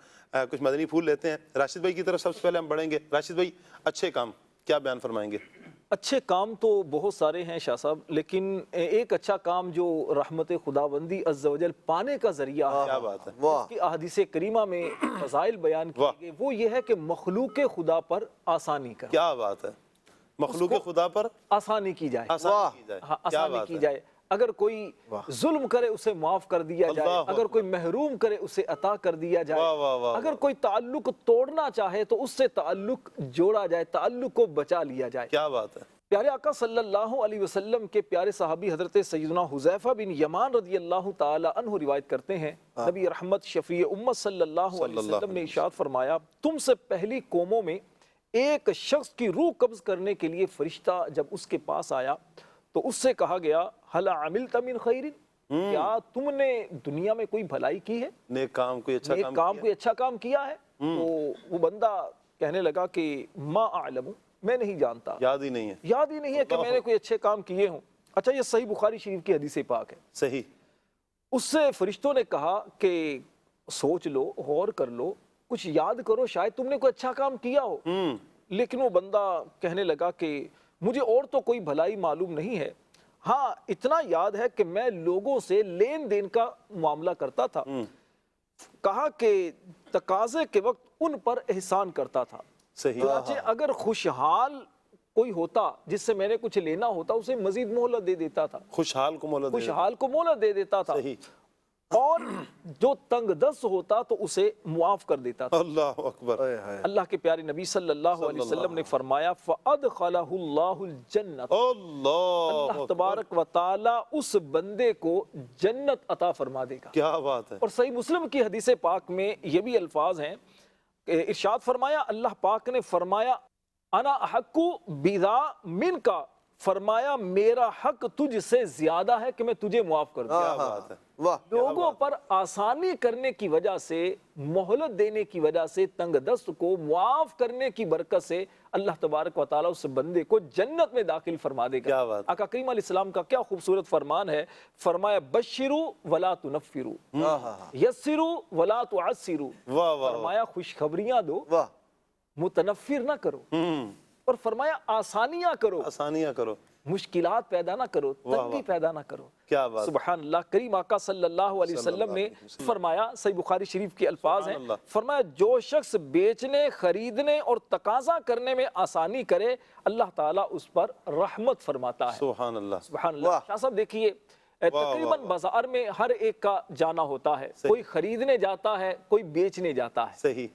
کچھ مدنی پھول لیتے ہیں۔ راشد بھائی کی طرف سب سے پہلے ہم بڑھیں گے۔ راشد بھائی، اچھے کام کیا بیان فرمائیں گے؟ اچھے کام تو بہت سارے ہیں شاہ صاحب، لیکن ایک اچھا کام جو رحمت خداوندی عز و جل پانے کا ذریعہ ہے، کیا بات ہے، اس کی احادیث کریمہ میں فضائل بیان کیے گئے، وہ یہ ہے کہ مخلوق خدا پر آسانی کرنا۔ کیا بات ہے، مخلوق خدا پر آسانی کی جائے، آسانی کی جائے، ہاں، کیا آسانی بات کی ہے۔ جائے۔ اگر کوئی ظلم کرے اسے معاف کر دیا جائے، اللہ اگر کوئی محروم کرے اسے عطا کر دیا جائے، واہ واہ واہ، اگر کوئی تعلق توڑنا چاہے تو اس سے تعلق جوڑا جائے، تعلق کو بچا لیا جائے۔ کیا بات ہے۔ پیارے آقا صلی اللہ علیہ وسلم کے پیارے صحابی حضرت سیدنا حذیفہ بن یمان رضی اللہ تعالی عنہ روایت کرتے ہیں، نبی رحمت شفیع امت صلی اللہ علیہ وسلم نے ارشاد فرمایا، تم سے پہلی قوموں میں ایک شخص کی روح قبض کرنے کے لیے فرشتہ جب اس کے پاس آیا تو اس سے کہا گیا، ہل عملت من خیر، کیا تم نے دنیا میں کوئی بھلائی کی ہے، نیک کام، کوئی اچھا نیک کام، کوئی اچھا کام کیا ہے؟ تو وہ بندہ کہنے لگا کہ ما اعلم، میں نہیں جانتا، یاد ہی نہیں ہے، یاد ہی نہیں ہے کہ میں نے کوئی اچھے کام کیے ہوں۔ اچھا، یہ صحیح بخاری شریف کی حدیث پاک ہے۔ صحیح۔ اس سے فرشتوں نے کہا کہ سوچ لو، غور کر لو، کچھ یاد کرو، شاید تم نے کوئی اچھا کام کیا ہو۔ لیکن وہ بندہ کہنے لگا کہ مجھے اور تو کوئی بھلائی معلوم نہیں ہے، ہاں اتنا یاد ہے کہ میں لوگوں سے لین دین کا معاملہ کرتا تھا، کہا کہ تقاضے کے وقت ان پر احسان کرتا تھا۔ صحیح۔ چنانچہ اگر خوشحال کوئی ہوتا جس سے میں نے کچھ لینا ہوتا، اسے مزید مہلت دے دیتا تھا، خوشحال کو مولت دے۔ خوشحال کو مہلت دے دیتا تھا، صحیح۔ اور جو تنگ دست ہوتا تو اسے معاف کر دیتا تھا۔ اللہ اکبر۔ اللہ کے پیارے نبی صلی اللہ علیہ وسلم نے فرمایا، فَأَدْخَلَهُ اللَّهُ الْجَنَّةَ، اللہ تبارک و تعالی اس بندے کو جنت عطا فرما دے گا۔ کیا بات ہے۔ اور صحیح مسلم کی حدیث پاک میں یہ بھی الفاظ ہیں، ارشاد فرمایا، اللہ پاک نے فرمایا، انا احق بذا منکا، فرمایا میرا حق تجھ سے زیادہ ہے کہ میں تجھے معاف کر دوں۔ کیا بات ہے۔ لوگوں پر آسانی کرنے کی وجہ سے، مہلت دینے کی وجہ سے، تنگ دست کو معاف کرنے کی برکت سے اللہ تبارک و تعالیٰ اس بندے کو جنت میں داخل فرما دے گا۔ کیا بات۔ آقا کریم علیہ السلام کا کیا خوبصورت فرمان ہے، فرمایا بشروا ولا تنفروا، یسروا ولا تعسروا، واہ واہ، فرمایا خوشخبریاں دو، متنفر نہ کرو، اور فرمایا آسانیاں کرو، آسانیاں کرو، مشکلات پیدا نہ کرو، تنگی پیدا نہ کرو۔ کیا بات۔ سبحان اللہ۔ کریم آقا صلی اللہ علیہ وسلم نے فرمایا، صحیح بخاری شریف کے الفاظ ہیں، فرمایا جو شخص بیچنے، خریدنے اور تقاضا کرنے میں آسانی کرے، اللہ تعالیٰ اس پر رحمت فرماتا ہے۔ سبحان اللہ۔ سبحان اللہ۔ شاہ صاحب دیکھیے، تقریباً بازار میں ہر ایک کا جانا ہوتا ہے، کوئی خریدنے جاتا ہے، کوئی بیچنے جاتا ہے، صحیح،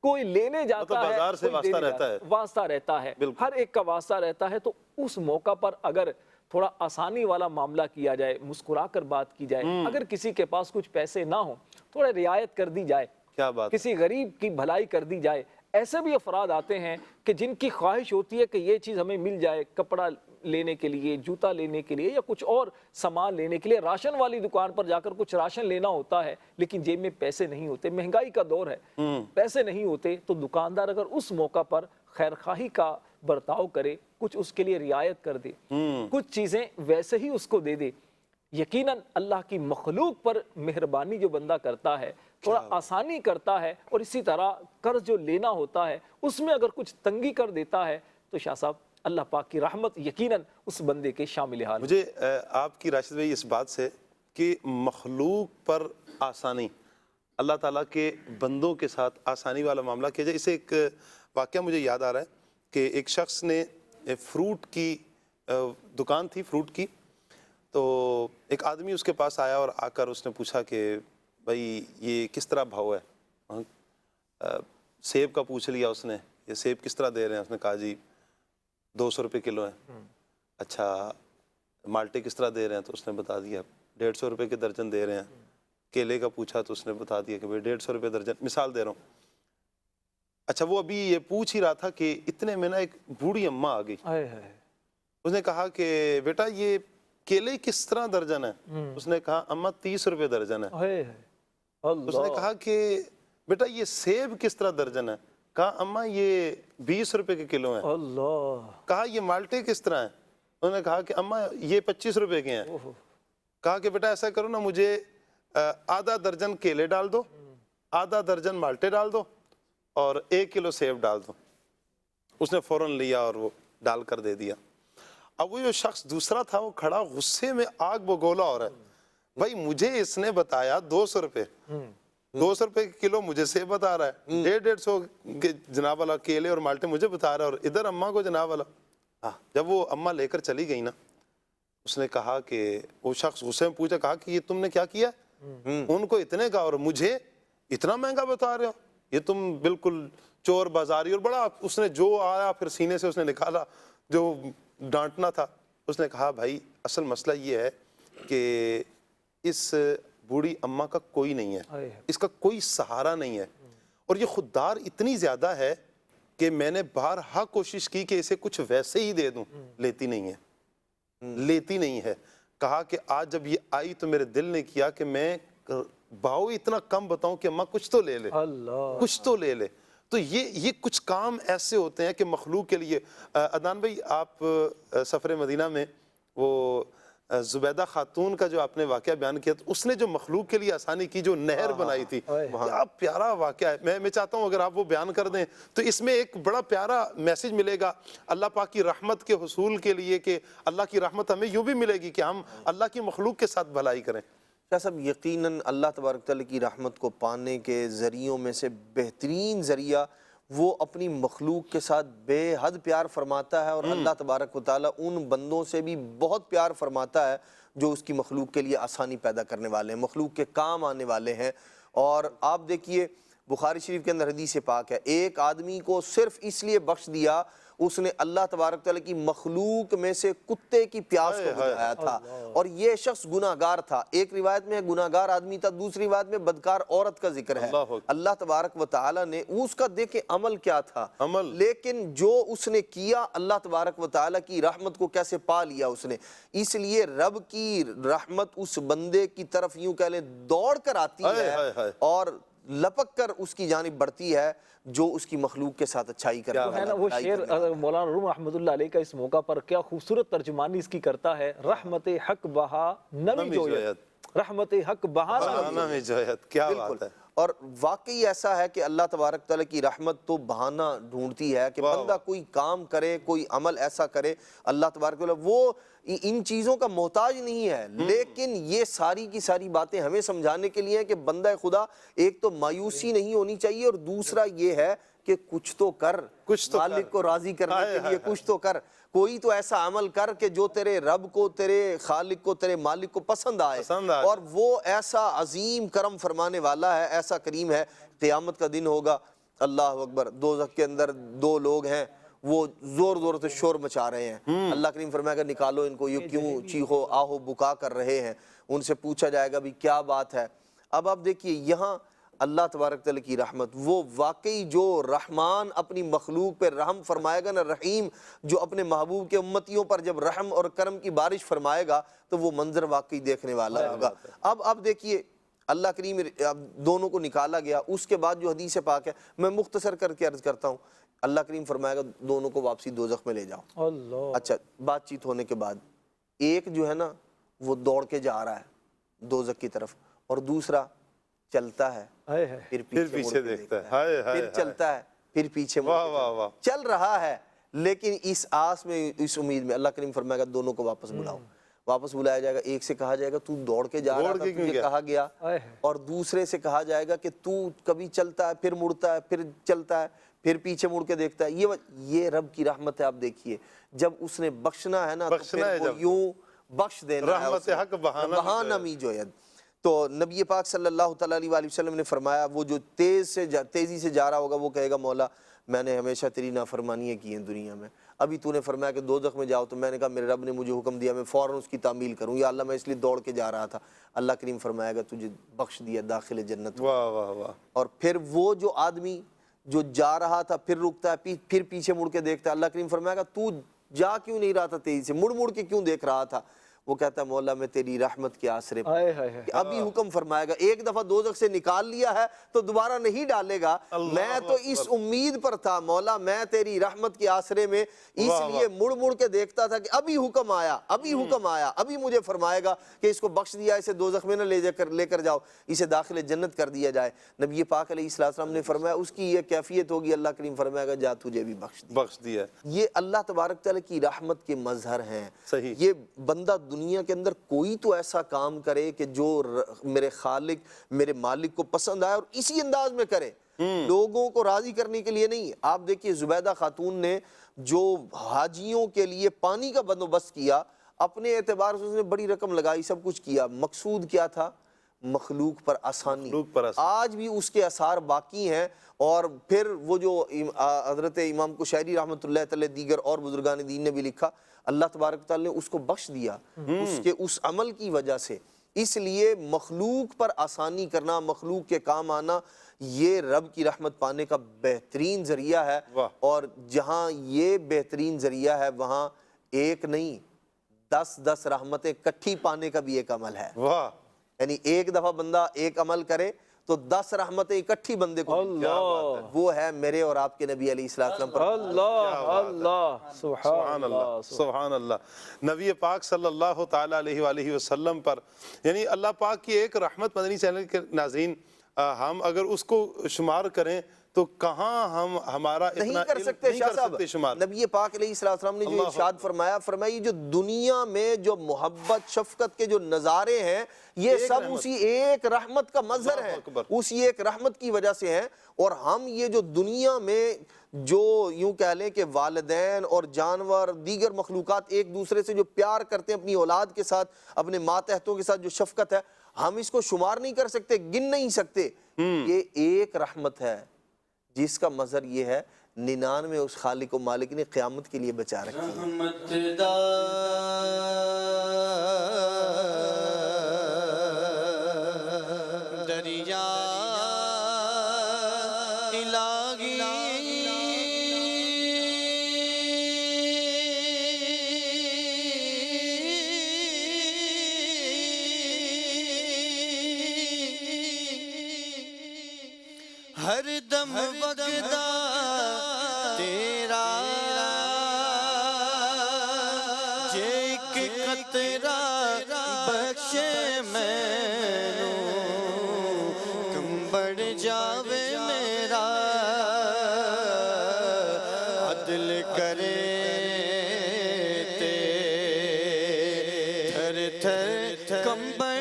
کوئی لینے جاتا ہے، بازار سے کوئی واسطہ دینے رہتا جاتا ہے، واسطہ رہتا ہے، ہر ایک کا واسطہ رہتا ہے۔ تو اس موقع پر اگر تھوڑا آسانی والا معاملہ کیا جائے، مسکرا کر بات کی جائے، اگر کسی کے پاس کچھ پیسے نہ ہوں تھوڑا رعایت کر دی جائے، کیا بات، کسی غریب کی بھلائی کر دی جائے۔ ایسے بھی افراد آتے ہیں کہ جن کی خواہش ہوتی ہے کہ یہ چیز ہمیں مل جائے، کپڑا لینے کے لیے، جوتا لینے کے لیے، یا کچھ اور سامان لینے کے لیے، راشن والی دکان پر جا کر کچھ راشن لینا ہوتا ہے، لیکن جیب میں پیسے نہیں ہوتے، مہنگائی کا دور ہے، پیسے نہیں ہوتے، تو دکاندار اگر اس موقع پر خیرخواہی کا برتاؤ کرے، کچھ اس کے لیے رعایت کر دے، کچھ چیزیں ویسے ہی اس کو دے دے، یقیناً اللہ کی مخلوق پر مہربانی جو بندہ کرتا ہے، تھوڑا آسانی کرتا ہے، اور اسی طرح قرض جو لینا ہوتا ہے اس میں اگر کچھ تنگی کر دیتا ہے، تو شاہ صاحب اللہ پاک کی رحمت یقیناً اس بندے کے شامل حال۔ مجھے آپ کی راشد بھائی اس بات سے کہ مخلوق پر آسانی، اللہ تعالیٰ کے بندوں کے ساتھ آسانی والا معاملہ کیا جائے، اسے ایک واقعہ مجھے یاد آ رہا ہے کہ ایک شخص نے فروٹ کی دکان تھی، فروٹ کی، تو ایک آدمی اس کے پاس آیا اور آ کر اس نے پوچھا کہ بھائی یہ کس طرح بھاؤ ہے، سیب کا پوچھ لیا اس نے، یہ سیب کس طرح دے رہے ہیں، اس نے کہا جی 200 روپے کلو ہے۔ اچھا مالٹے کس طرح دے رہے ہیں تو اس نے بتا دیا 150 روپے کے درجن دے رہے ہیں. کیلے کا پوچھا تو اس نے بتا دیا کہ بھائی 150 روپے درجن, مثال دے رہا ہوں. اچھا وہ ابھی یہ پوچھ ہی رہا تھا کہ اتنے میں نا ایک بوڑھی اماں آ گئی. اس نے کہا کہ بیٹا یہ کیلے کس طرح درجن ہے؟ اس نے کہا اماں 30 روپے درجن ہے. اس نے کہا کہ بیٹا یہ سیب کس طرح درجن ہے؟ کہا اماں یہ 20 روپے کے کلو ہیں. کہا یہ مالٹے کس طرح ہیں؟ انہوں نے کہا کہ اماں یہ 25 روپے کے ہیں. کہا کہ بیٹا ایسا کرو نا, مجھے آدھا درجن کیلے ڈال دو, آدھا درجن مالٹے ڈال دو اور 1 کلو سیب ڈال دو. اس نے فوراً لیا اور وہ ڈال کر دے دیا. اب وہ جو شخص دوسرا تھا وہ کھڑا غصے میں آگ بگولا ہو رہا ہے, بھائی مجھے اس نے بتایا 200 روپے, 200 روپے کلو مجھے سیب بتا رہا ہے, 150 کے جناب والا کیلے اور مالٹے مجھے بتا رہا ہے, اور ادھر اماں کو جناب والا. جب وہ اماں لے کر چلی گئی نا, اس نے کہا کہ وہ شخص غصے میں پوچھا, کہا کہ یہ تم نے کیا کیا؟ ان کو اتنے کا اور مجھے اتنا مہنگا بتا رہے ہو, یہ تم بالکل چور بازاری. اور بڑا اس نے جو آیا پھر سینے سے اس نے نکالا جو ڈانٹنا تھا. اس نے کہا بھائی اصل مسئلہ یہ ہے کہ اس بوڑھی اماں کا کوئی نہیں ہے, اس کا کوئی سہارا نہیں ہے, اور یہ خوددار اتنی زیادہ ہے کہ میں نے بارہا کوشش کی کہ اسے کچھ ویسے ہی دے دوں, لیتی نہیں ہے, لیتی نہیں ہے. کہا کہ آج جب یہ آئی تو میرے دل نے کیا کہ میں باؤ اتنا کم بتاؤں کہ اماں کچھ تو لے لے, کچھ تو لے لے. تو یہ کچھ کام ایسے ہوتے ہیں کہ مخلوق کے لیے. عدنان بھائی آپ سفر مدینہ میں وہ زبیدہ خاتون کا جو آپ نے واقعہ بیان کیا, تو اس نے جو مخلوق کے لیے آسانی کی, جو نہر بنائی تھی, کیا پیارا واقعہ ہے. میں چاہتا ہوں اگر آپ وہ بیان کر دیں تو اس میں ایک بڑا پیارا میسج ملے گا اللہ پاک کی رحمت کے حصول کے لیے, کہ اللہ کی رحمت ہمیں یوں بھی ملے گی کہ ہم اللہ کی مخلوق کے ساتھ بھلائی کریں. شاہ صاحب یقیناً اللہ تبارک تعالیٰ کی رحمت کو پانے کے ذریعوں میں سے بہترین ذریعہ وہ اپنی مخلوق کے ساتھ بے حد پیار فرماتا ہے, اور اللہ تبارک و تعالیٰ ان بندوں سے بھی بہت پیار فرماتا ہے جو اس کی مخلوق کے لیے آسانی پیدا کرنے والے ہیں, مخلوق کے کام آنے والے ہیں. اور آپ دیکھیے بخاری شریف کے اندر حدیث پاک ہے, ایک آدمی کو صرف اس لیے بخش دیا اس نے اللہ تبارک تعالیٰ کی مخلوق میں سے کتے کی پیاس کو بجھایا تھا, اور یہ شخص گناہگار تھا. ایک روایت میں گناہگار آدمی تھا, دوسری روایت میں بدکار عورت کا ذکر ہے. اللہ تبارک و تعالیٰ نے اس کا دیکھیں عمل کیا تھا, لیکن جو اس نے کیا اللہ تبارک و تعالیٰ کی رحمت کو کیسے پا لیا اس نے. اس لیے رب کی رحمت اس بندے کی طرف یوں کہہ لیں دوڑ کر آتی ہے اور لپک کر اس کی جانب بڑھتی ہے جو اس کی مخلوق کے ساتھ اچھائی کرتا ہے. وہ شعر مولانا روم رحمۃ اللہ علیہ کا اس موقع پر کیا خوبصورت ترجمانی اس کی کرتا ہے, رحمت حق بہا نمی جویت, رحمت حق بہا نمی جویت. کیا بات ہے. اور واقعی ایسا ہے کہ اللہ تبارک تعالیٰ کی رحمت تو بہانہ ڈھونڈتی ہے کہ بندہ کوئی کام کرے, کوئی عمل ایسا کرے, اللہ تبارک تعالیٰ وہ ان چیزوں کا محتاج نہیں ہے, لیکن یہ ساری کی ساری باتیں ہمیں سمجھانے کے لیے ہیں کہ بندہ خدا ایک تو مایوسی نہیں ہونی چاہیے, اور دوسرا یہ ہے کہ کچھ تو کر, مالک کو راضی کرنے کے لیے کچھ تو کر, کوئی تو ایسا عمل کر کہ جو تیرے رب کو, تیرے خالق کو, تیرے مالک کو پسند آئے. اور وہ ایسا عظیم کرم فرمانے والا ہے, ایسا کریم ہے. قیامت کا دن ہوگا, اللہ اکبر, دوزخ کے اندر 2 لوگ ہیں, وہ زور زور سے شور مچا رہے ہیں. اللہ کریم فرمائے گا نکالو ان کو, یہ کیوں چیخو آہو بکا کر رہے ہیں. ان سے پوچھا جائے گا بھی کیا بات ہے. اب آپ دیکھیے یہاں اللہ تبارک تعالیٰ کی رحمت, وہ واقعی جو رحمان اپنی مخلوق پہ رحم فرمائے گا نا, رحیم جو اپنے محبوب کے امتیوں پر جب رحم اور کرم کی بارش فرمائے گا تو وہ منظر واقعی دیکھنے والا ہوگا. اب دیکھیے اللہ کریم دونوں کو نکالا گیا, اس کے بعد جو حدیث پاک ہے میں مختصر کر کے عرض کرتا ہوں. اللہ کریم فرمائے گا دونوں کو واپسی دوزخ میں لے جاؤ. اچھا بات چیت ہونے کے بعد ایک جو ہے نا وہ دوڑ کے جا رہا ہے دوزخ کی طرف, اور دوسرا چلتا ہے پھر پیچھے دیکھتا ہے, پھر چلتا ہے پھر پیچھے چل رہا ہے, لیکن اس آس میں, اس امید میں. اللہ کریم فرمائے گا دونوں کو واپس بلاؤ. واپس بلایا جائے گا, ایک سے کہا جائے گا تو دوڑ کے جا رہا تھا تجھے کہا گیا, اور دوسرے سے کہا جائے گا کہ تو کبھی چلتا ہے پھر مڑتا ہے, پھر چلتا ہے پھر پیچھے مڑ کے دیکھتا ہے. یہ رب کی رحمت ہے. آپ دیکھیے جب اس نے بخشنا ہے نا تو پھر وہ یوں بخش دینا ہے, رحمت حق بہانہ می جوید. تو نبی پاک صلی اللہ تعالیٰ علیہ وسلم نے فرمایا وہ جو تیزی سے جا رہا ہوگا وہ کہے گا مولا میں نے ہمیشہ تیری نافرمانیاں کی ہیں دنیا میں, ابھی تو نے فرمایا کہ دوزخ میں جاؤ، تو میں نے کہا میرے رب نے مجھے حکم دیا میں فوراً اس کی تعمیل کروں، یا اللہ میں اس لیے دوڑ کے جا رہا تھا، اللہ کریم فرمائے گا تجھے بخش دیا، داخل جنت۔ واہ واہ واہ۔ اور پھر وہ جو آدمی جو جا رہا تھا پھر رکتا ہے، پھر پیچھے مڑ کے دیکھتا ہے، اللہ کریم فرمائے گا تو جا کیوں نہیں رہا تھا تیزی سے، مڑ مڑ کے کیوں دیکھ رہا تھا؟ وہ کہتا ہے مولا میں تیری رحمت کے آسرے پر، ابھی حکم فرمائے گا، ایک دفعہ دوزخ سے نکال لیا ہے تو دوبارہ نہیں ڈالے گا، میں تو اس امید پر تھا مولا میں تیری رحمت کے آسرے میں، اس لیے مڑ مڑ کے دیکھتا تھا کہ ابھی حکم آیا، ابھی حکم آیا، ابھی مجھے فرمائے گا کہ اس کو بخش دیا، اسے دوزخ میں نہ لے کر جاؤ، اسے داخل جنت کر دیا جائے۔ نبی پاک علیہ السلام نے فرمایا اس کی یہ کیفیت ہوگی، اللہ کریم فرمائے گا جا تجھے بھی بخش دیا۔ یہ اللہ تبارک تعالیٰ کی رحمت کے مظہر ہیں۔ یہ بندہ دنیا کے اندر کوئی تو ایسا کام کرے کہ جو میرے خالق میرے مالک کو پسند آئے، اور اسی انداز میں کرے، لوگوں کو راضی کرنے کے لیے نہیں۔ آپ دیکھیے زبیدہ خاتون نے جو حاجیوں کے لیے پانی کا بندوبست کیا، اپنے اعتبار سے اس نے بڑی رقم لگائی، سب کچھ کیا، مقصود کیا تھا؟ مخلوق پر آسانی۔ آج بھی اس کے آثار باقی ہیں۔ اور پھر وہ جو حضرت امام کشیری رحمۃ اللہ تعالی دیگر اور بزرگان دین نے بھی لکھا، اللہ تبارک تعالی نے اس کو بخش دیا اس کے اس عمل کی وجہ سے۔ اس لیے مخلوق پر آسانی کرنا، مخلوق کے کام آنا، یہ رب کی رحمت پانے کا بہترین ذریعہ ہے۔ اور جہاں یہ بہترین ذریعہ ہے وہاں ایک نہیں 10 رحمتیں کٹھی پانے کا بھی ایک عمل ہے۔ یعنی ایک دفعہ بندہ ایک عمل کرے تو 10 رحمتیں اکٹھی بندے کو، وہ ہے میرے اور آپ کے نبی علیہ السلام پر۔ اللہ سبحان اللہ سبحان اللہ۔ نبی پاک صلی اللہ تعالیٰ علیہ وآلہ وسلم پر، یعنی اللہ پاک کی ایک رحمت، مدنی چینل کے ناظرین ہم اگر اس کو شمار کریں تو کہاں ہم ہمارا نہیں کر سکتے شاہ صاحب۔ نبی پاک علیہ السلام نے جو ارشاد فرمایا جو دنیا میں جو محبت شفقت کے جو نظارے ہیں یہ سب اسی ایک رحمت کا مظہر ہے، اسی ایک رحمت کی وجہ سے ہیں۔ اور ہم یہ جو دنیا میں جو یوں کہہ لیں کہ والدین اور جانور دیگر مخلوقات ایک دوسرے سے جو پیار کرتے ہیں، اپنی اولاد کے ساتھ، اپنے ماتحتوں کے ساتھ جو شفقت ہے، ہم اس کو شمار نہیں کر سکتے، گن نہیں سکتے۔ یہ ایک رحمت ہے جس کا مظہر یہ ہے 99 اس خالق و مالک نے قیامت کے لیے بچا رکھی ہے۔ دریا الہی ہر دم وگدا تیرا جے ایک قطرہ بخشے مینوں کم بڑھ جاوے میرا عدل کرے تے تھر تھر کمبڑ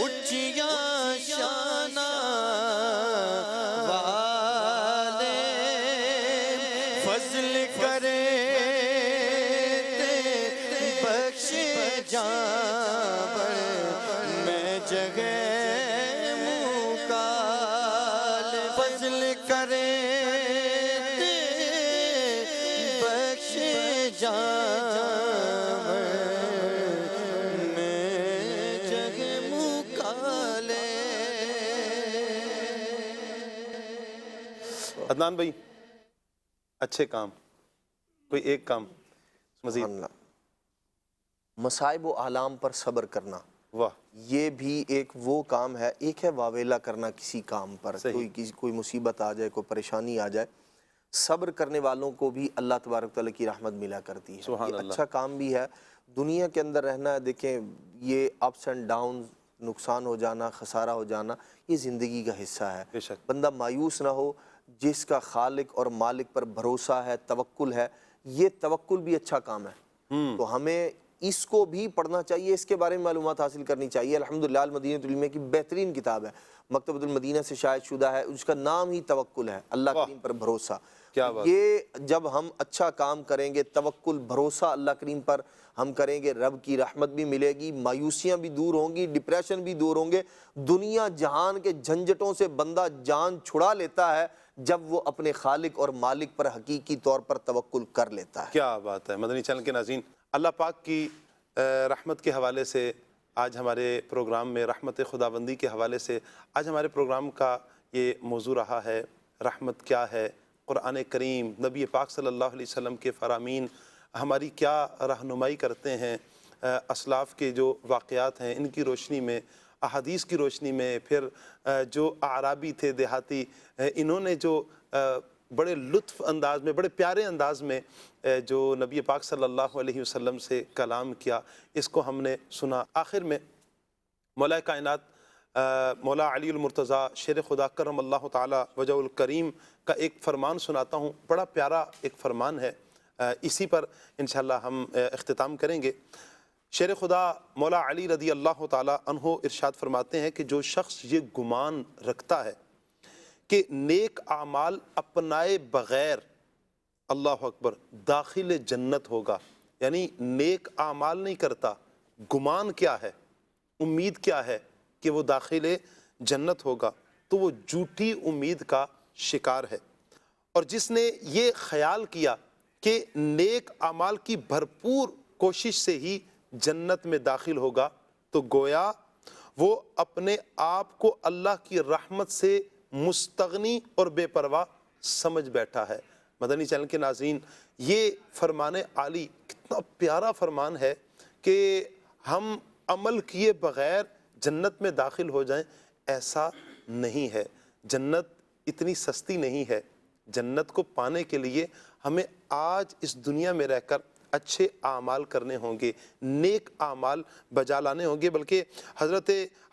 اچھیاں شانہ والے فضل کرے تے بخش جاور میں جگہ مکال فضل کرے تے بخش جاور میں جگہ مکالے۔ عدنان بھائی اچھے کام، کوئی ایک کام مزید؟ مصائب و آلام پر صبر کرنا، واہ، یہ بھی ایک وہ کام ہے۔ ایک ہے واویلا کرنا کسی کام پر، کوئی مصیبت آ جائے، کوئی پریشانی آ جائے، صبر کرنے والوں کو بھی اللہ تبارک تعالیٰ کی رحمت ملا کرتی ہے۔ یہ اچھا کام بھی ہے۔ دنیا کے اندر رہنا ہے، دیکھیں یہ اپس اینڈ ڈاؤنز، نقصان ہو جانا، خسارہ ہو جانا، یہ زندگی کا حصہ ہے۔ بندہ مایوس نہ ہو، جس کا خالق اور مالک پر بھروسہ ہے، توکل ہے، یہ توکل بھی اچھا کام ہے۔ تو ہمیں اس کو بھی پڑھنا چاہیے، اس کے بارے میں معلومات حاصل کرنی چاہیے۔ الحمدللہ المدینہ العلمیہ کی بہترین کتاب ہے، مکتبۃ المدینہ سے شائع شدہ ہے، اس کا نام ہی توکل ہے، اللہ کریم پر بھروسہ۔ یہ جب ہم اچھا کام کریں گے، توکل بھروسہ اللہ کریم پر ہم کریں گے، رب کی رحمت بھی ملے گی، مایوسیاں بھی دور ہوں گی، ڈپریشن بھی دور ہوں گے، دنیا جہان کے جھنجھٹوں سے بندہ جان چھڑا لیتا ہے جب وہ اپنے خالق اور مالک پر حقیقی طور پر توکل کر لیتا ہے۔ کیا بات ہے مدنی چینل کے ناظرین، اللہ پاک کی رحمت کے حوالے سے آج ہمارے پروگرام میں، رحمت خداوندی کے حوالے سے آج ہمارے پروگرام کا یہ موضوع رہا ہے، رحمت کیا ہے، قرآن کریم، نبی پاک صلی اللہ علیہ وسلم کے فرامین ہماری کیا رہنمائی کرتے ہیں، اسلاف کے جو واقعات ہیں ان کی روشنی میں، احادیث کی روشنی میں، پھر جو اعرابی تھے دیہاتی، انہوں نے جو بڑے لطف انداز میں، بڑے پیارے انداز میں جو نبی پاک صلی اللہ علیہ وسلم سے کلام کیا، اس کو ہم نے سنا۔ آخر میں مولا کائنات مولا علی المرتضیٰ شیر خدا کرم اللہ تعالی وجہ الکریم کا ایک فرمان سناتا ہوں، بڑا پیارا ایک فرمان ہے، اسی پر انشاءاللہ ہم اختتام کریں گے۔ شیر خدا مولا علی رضی اللہ تعالی عنہ ارشاد فرماتے ہیں کہ جو شخص یہ گمان رکھتا ہے کہ نیک اعمال اپنائے بغیر، اللہ اکبر، داخل جنت ہوگا، یعنی نیک اعمال نہیں کرتا، گمان کیا ہے، امید کیا ہے کہ وہ داخل جنت ہوگا، تو وہ جھوٹی امید کا شکار ہے۔ اور جس نے یہ خیال کیا کہ نیک اعمال کی بھرپور کوشش سے ہی جنت میں داخل ہوگا، تو گویا وہ اپنے آپ کو اللہ کی رحمت سے مستغنی اور بے پرواہ سمجھ بیٹھا ہے۔ مدنی چینل کے ناظرین، یہ فرمان عالی کتنا پیارا فرمان ہے کہ ہم عمل کیے بغیر جنت میں داخل ہو جائیں، ایسا نہیں ہے۔ جنت اتنی سستی نہیں ہے۔ جنت کو پانے کے لیے ہمیں آج اس دنیا میں رہ کر اچھے اعمال کرنے ہوں گے، نیک اعمال بجا لانے ہوں گے۔ بلکہ حضرت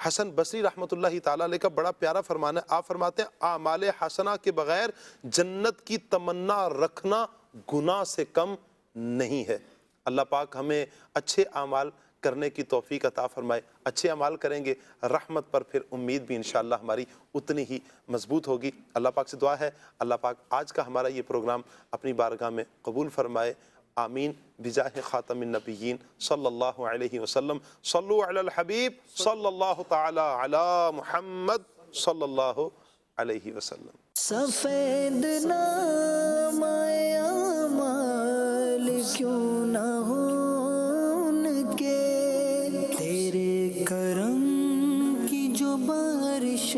حسن بصری رحمۃ اللہ تعالیٰ علیہ کا بڑا پیارا فرمان ہے، آپ فرماتے ہیں اعمال حسنہ کے بغیر جنت کی تمنا رکھنا گناہ سے کم نہیں ہے۔ اللہ پاک ہمیں اچھے اعمال کرنے کی توفیق عطا فرمائے۔ اچھے اعمال کریں گے، رحمت پر پھر امید بھی انشاءاللہ ہماری اتنی ہی مضبوط ہوگی۔ اللہ پاک سے دعا ہے اللہ پاک آج کا ہمارا یہ پروگرام اپنی بارگاہ میں قبول فرمائے، آمین، بجاہ خاتم النبیین صلی اللہ علیہ وسلم۔ صلو علی الحبیب صلی اللہ تعالی علی محمد صلی اللہ علیہ وسلم۔ سفید نام اعمال کیوں نہ ہو ان کے، تیرے کرم کی جو بارش